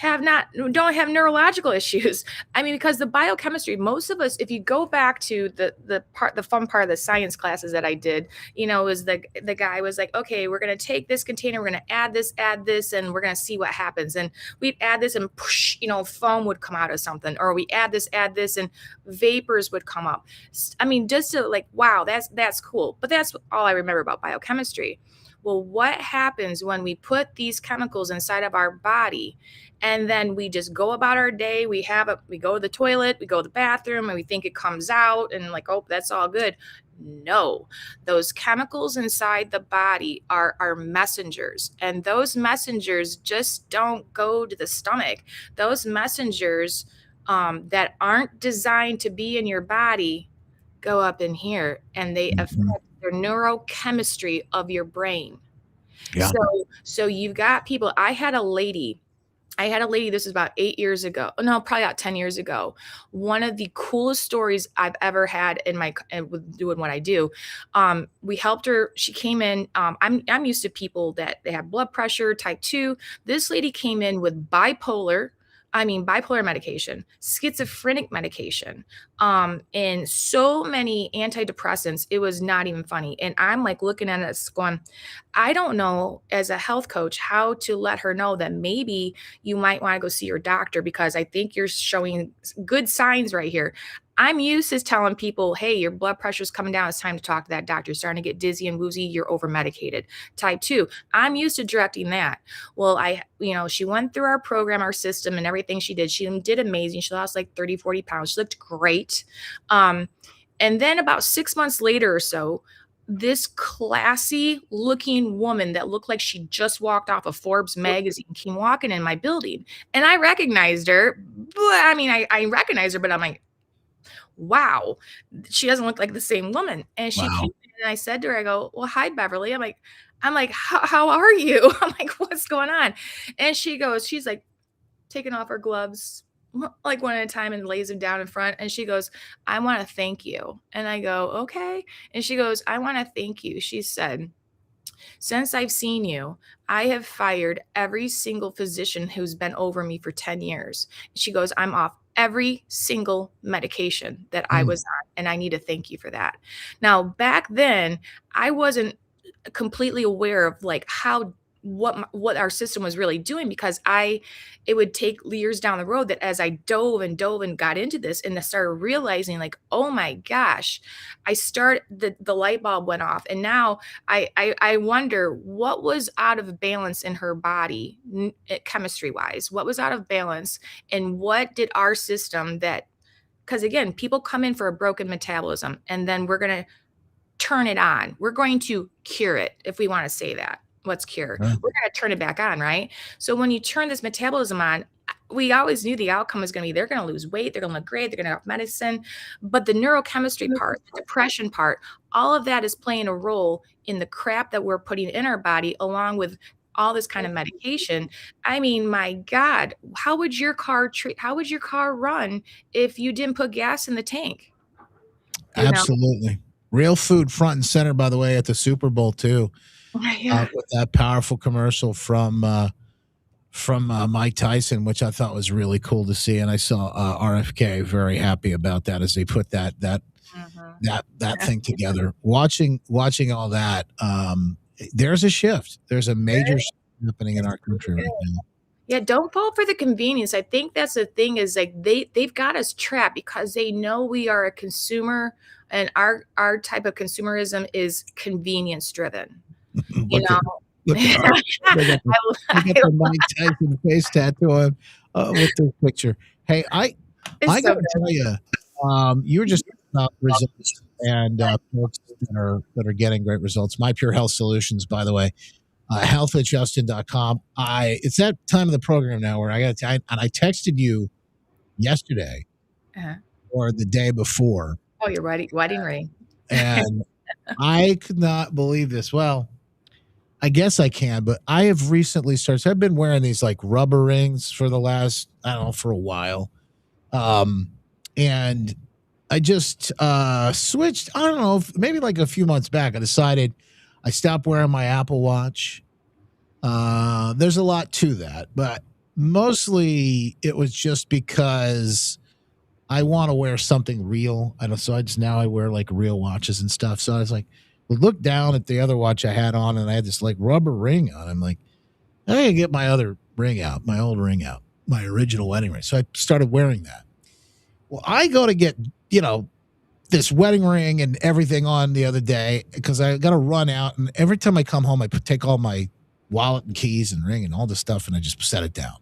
don't have neurological issues. I mean, because the biochemistry, most of us, if you go back to the fun part of the science classes that I did, is the guy was like, okay, we're going to take this container, we're going to add this, and we're going to see what happens. And we'd add this and push, foam would come out of something, or we add this, and vapors would come up. I mean, just to like, wow, that's cool. But that's all I remember about biochemistry. Well, what happens when we put these chemicals inside of our body and then we just go about our day? We go to the toilet, we go to the bathroom, and we think it comes out and like, oh, that's all good. No, those chemicals inside the body are messengers, and those messengers just don't go to the stomach. Those messengers that aren't designed to be in your body go up in here, and they affect the neurochemistry of your brain. Yeah. So you've got people. I had a lady, this was about 8 years ago. No, probably about 10 years ago. One of the coolest stories I've ever had with doing what I do. We helped her. She came in. I'm used to people that they have blood pressure, type 2. This lady came in with bipolar medication, schizophrenic medication, and so many antidepressants. It was not even funny. And I'm like looking at it going, I don't know as a health coach how to let her know that maybe you might want to go see your doctor, because I think you're showing good signs right here. I'm used to telling people, hey, your blood pressure's coming down. It's time to talk to that doctor. You're starting to get dizzy and woozy. You're over medicated. Type 2. I'm used to directing that. Well, she went through our program, our system, and everything she did. She did amazing. She lost like 30, 40 pounds. She looked great. And then about 6 months later or so, this classy looking woman that looked like she just walked off of Forbes magazine came walking in my building. And I recognized her. I recognized her, but I'm like, wow, she doesn't look like the same woman. And she came in, and I said to her, I go, well, hi, Beverly. I'm like, how are you? I'm like, what's going on? And she's like taking off her gloves like one at a time and lays them down in front. And she goes, I want to thank you. And I go, okay. And she goes, I want to thank you. She said, since I've seen you, I have fired every single physician who's been over me for 10 years. She goes, I'm off every single medication that I was on, and I need to thank you for that. Now, back then, I wasn't completely aware of like what our system was really doing, because it would take years down the road that as I dove and got into this and I started realizing like, oh my gosh, the light bulb went off. And now I wonder what was out of balance in her body, chemistry wise, what was out of balance, and what did our system because again, people come in for a broken metabolism, and then we're going to turn it on. We're going to cure it, if we want to say that. What's cure? We're going to turn it back on, right? So when you turn this metabolism on, we always knew the outcome was going to be they're going to lose weight, they're going to look great, they're going to have medicine. But the neurochemistry part, the depression part, all of that is playing a role in the crap that we're putting in our body, along with all this kind of medication. I mean, my God, how would your car run if you didn't put gas in the tank? Absolutely. Real food front and center, by the way, at the Super Bowl too, Yeah. with that powerful commercial from Mike Tyson, which I thought was really cool to see, and I saw RFK very happy about that as they put that thing together. Watching all that, there's a shift. There's a major shift happening in our country right now. Yeah, don't fall for the convenience. I think that's the thing is like they've got us trapped because they know we are a consumer and our type of consumerism is convenience driven. You Look know. at look at our they got the Mike Tyson face tattoo on with this picture. Hey, I It's so gotta good. tell you, you were just talking about results and folks that are getting great results. My Pure Health Solutions, by the way, health@justin.com. It's that time of the program now where and I texted you yesterday Uh-huh. or the day before, Oh, your wedding ring. and I could not believe this. Well, I guess I can, but I have recently started. So I've been wearing these like rubber rings for the last, I don't know, for a while. And I just switched, I don't know, maybe like a few months back. I decided I stopped wearing my Apple Watch. There's a lot to that, but mostly it was just because I want to wear something real. I don't, so I just now I wear like real watches and stuff. So I was like, look down at the other watch I had on, and I had this like rubber ring on. I'm like, I gotta get my other ring out, my old ring out, my original wedding ring. So I started wearing that. Well, I go to get, this wedding ring and everything on the other day because I got to run out. And every time I come home, I take all my wallet and keys and ring and all this stuff, and I just set it down.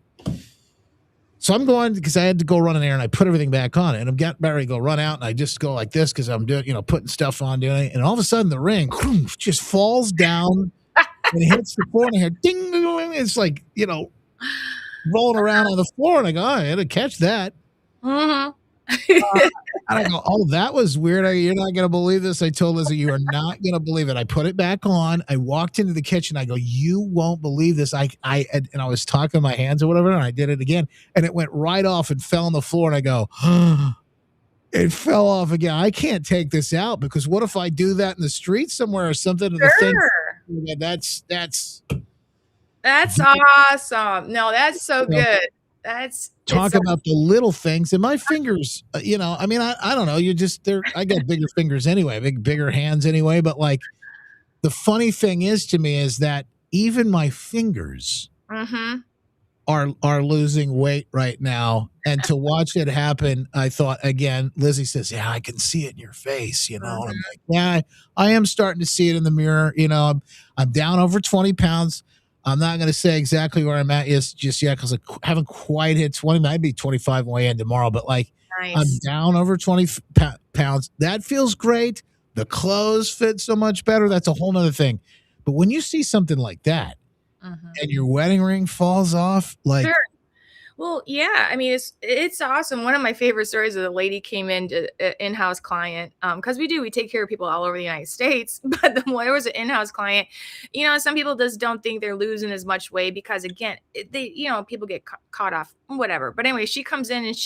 So I'm going because I had to go run an errand. I put everything back on, and I'm getting ready to go run out, and I just go like this because I'm doing, putting stuff on, doing it, and all of a sudden the ring just falls down and hits the floor, and I hear ding, ding, ding. It's like rolling around on the floor, and I go, oh, I had to catch that. Mm-hmm. And I go, oh, that was weird. You're not going to believe this. I told Lizzie, you are not going to believe it. I put it back on. I walked into the kitchen. I go, you won't believe this. And I was talking my hands or whatever, and I did it again, and it went right off and fell on the floor. And I go, it fell off again. I can't take this out because what if I do that in the street somewhere or something? And the thing, that's awesome. No, that's so good. Talk about the little things and my fingers, I don't know. I got bigger fingers anyway, bigger hands anyway. But like the funny thing is to me is that even my fingers are losing weight right now. And to watch it happen, I thought again, Lizzie says, yeah, I can see it in your face, and I'm like, yeah, I am starting to see it in the mirror. I'm down over 20 pounds. I'm not going to say exactly where I'm at just yet because I haven't quite hit 20. Might be 25 way in tomorrow, but like nice. I'm down over 20 pounds. That feels great. The clothes fit so much better. That's a whole nother thing. But when you see something like that and your wedding ring falls off, like. Sure. Well, yeah, I mean, it's awesome. One of my favorite stories is a lady came in to in-house client, because we take care of people all over the United States, but there was an in-house client. Some people just don't think they're losing as much weight because again, people get caught off, whatever. But anyway, she comes in and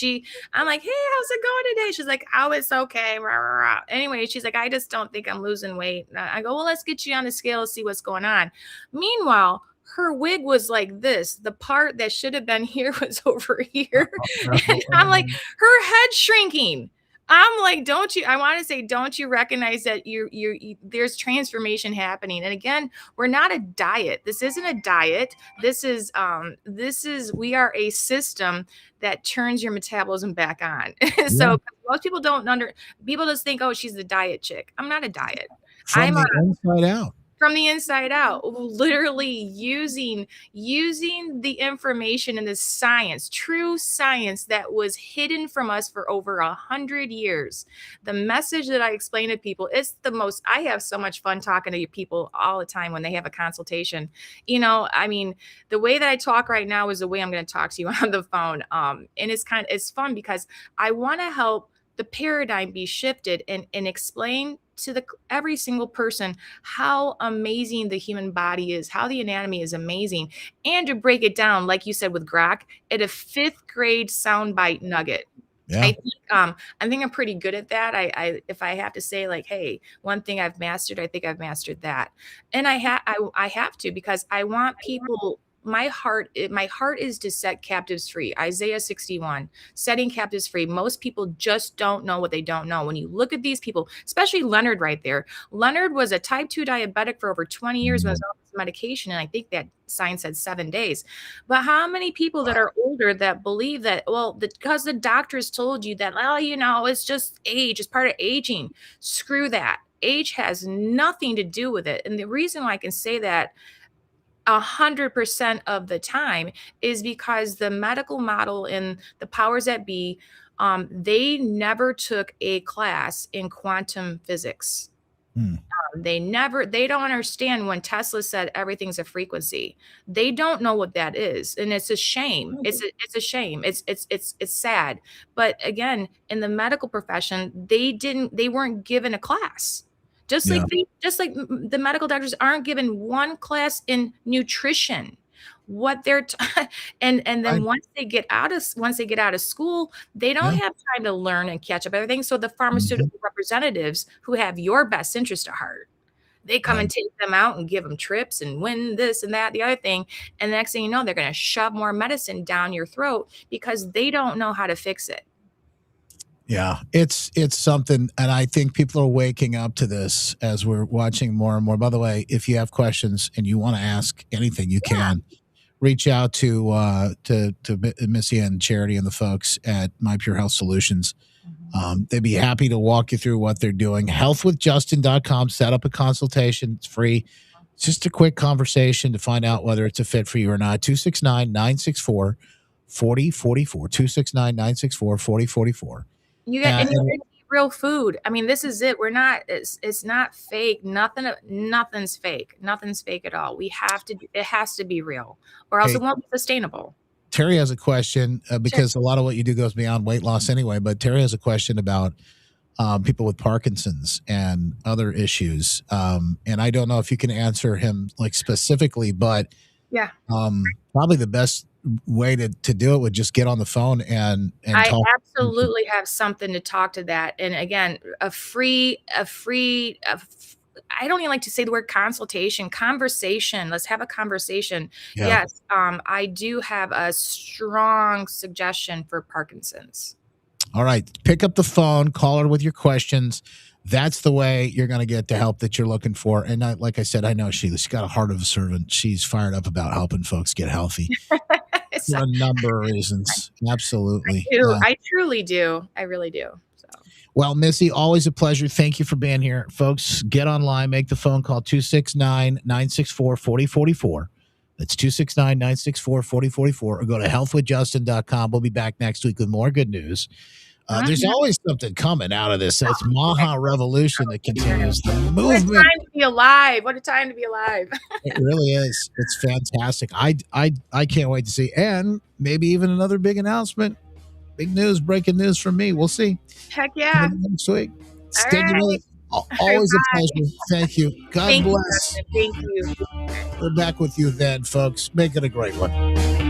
I'm like, hey, how's it going today? She's like, oh, it's okay. Rah, rah, rah. Anyway, she's like, I just don't think I'm losing weight. I go, well, let's get you on the scale and see what's going on. Meanwhile, her wig was like this. The part that should have been here was over here. And I'm like, her head shrinking. I'm like, don't you recognize that there's transformation happening? And again, we're not a diet. This isn't a diet. This is we are a system that turns your metabolism back on. So most people people just think, oh, she's the diet chick. I'm not a diet. From the inside out. From the inside out, literally using the information and the science, true science that was hidden from us for over 100 years. The message that I explain to people, I have so much fun talking to people all the time when they have a consultation. The way that I talk right now is the way I'm going to talk to you on the phone. And it's fun because I want to help the paradigm be shifted and explain to every single person how amazing the human body is, how the anatomy is amazing, and to break it down, like you said with Grok, at a 5th grade soundbite nugget. Yeah. I think I'm pretty good at that. If I have to say like, hey, one thing I've mastered, I think I've mastered that. And I have to, because I want people, my heart is to set captives free. Isaiah 61, setting captives free. Most people just don't know what they don't know. When you look at these people, especially Leonard right there. Leonard was a type 2 diabetic for over 20 years, was on this medication, and I think that sign said 7 days. But how many people that are older that believe that, well, because the doctors told you that, well, it's just age, it's part of aging. Screw that. Age has nothing to do with it. And the reason why I can say that 100% of the time is because the medical model and the powers that be, they never took a class in quantum physics. They don't understand when Tesla said everything's a frequency. They don't know what that is, and it's a shame. It's a shame. It's sad. But again, in the medical profession, they weren't given a class. Just like the medical doctors aren't given one class in nutrition. What they're and then once they get out of school, they don't have time to learn and catch up everything. So the pharmaceutical representatives who have your best interest at heart, they come and take them out and give them trips and win this and that, the other thing. And the next thing you know, they're going to shove more medicine down your throat because they don't know how to fix it. Yeah, it's something, and I think people are waking up to this as we're watching more and more. By the way, if you have questions and you want to ask anything, you can reach out to Missy and Charity and the folks at My Pure Health Solutions. They'd be happy to walk you through what they're doing. Healthwithjustin.com. Set up a consultation. It's free. It's just a quick conversation to find out whether it's a fit for you or not. 269-964-4044. 269-964-4044. You got and you eat real food. I mean, this is it. It's not fake. Nothing's fake. Nothing's fake at all. It has to be real, or else it won't be sustainable. Terry has a question because a lot of what you do goes beyond weight loss anyway, but Terry has a question about people with Parkinson's and other issues. And I don't know if you can answer him like specifically, but probably the best way to do it would just get on the phone and I talk. absolutely have something to talk to that. And again, I don't even like to say the word conversation. Let's have a conversation. Yeah. Yes. I do have a strong suggestion for Parkinson's. All right. Pick up the phone, call her with your questions. That's the way you're going to get the help that you're looking for. And like I said, I know she's got a heart of a servant. She's fired up about helping folks get healthy for a number of reasons. Absolutely. I truly do. I really do. Well, Missy, always a pleasure. Thank you for being here. Folks, get online, make the phone call 269-964-4044. That's 269-964-4044, or go to healthwithjustin.com. We'll be back next week with more good news. There's always something coming out of this. It's Maha Revolution that continues. The movement. What a time to be alive. What a time to be alive. It really is. It's fantastic. I can't wait to see. And maybe even another big announcement. Big news, breaking news from me. We'll see. Heck yeah. Next week. Stay tuned. Always a pleasure. Thank you. God bless. Thank you. We're back with you then, folks. Make it a great one.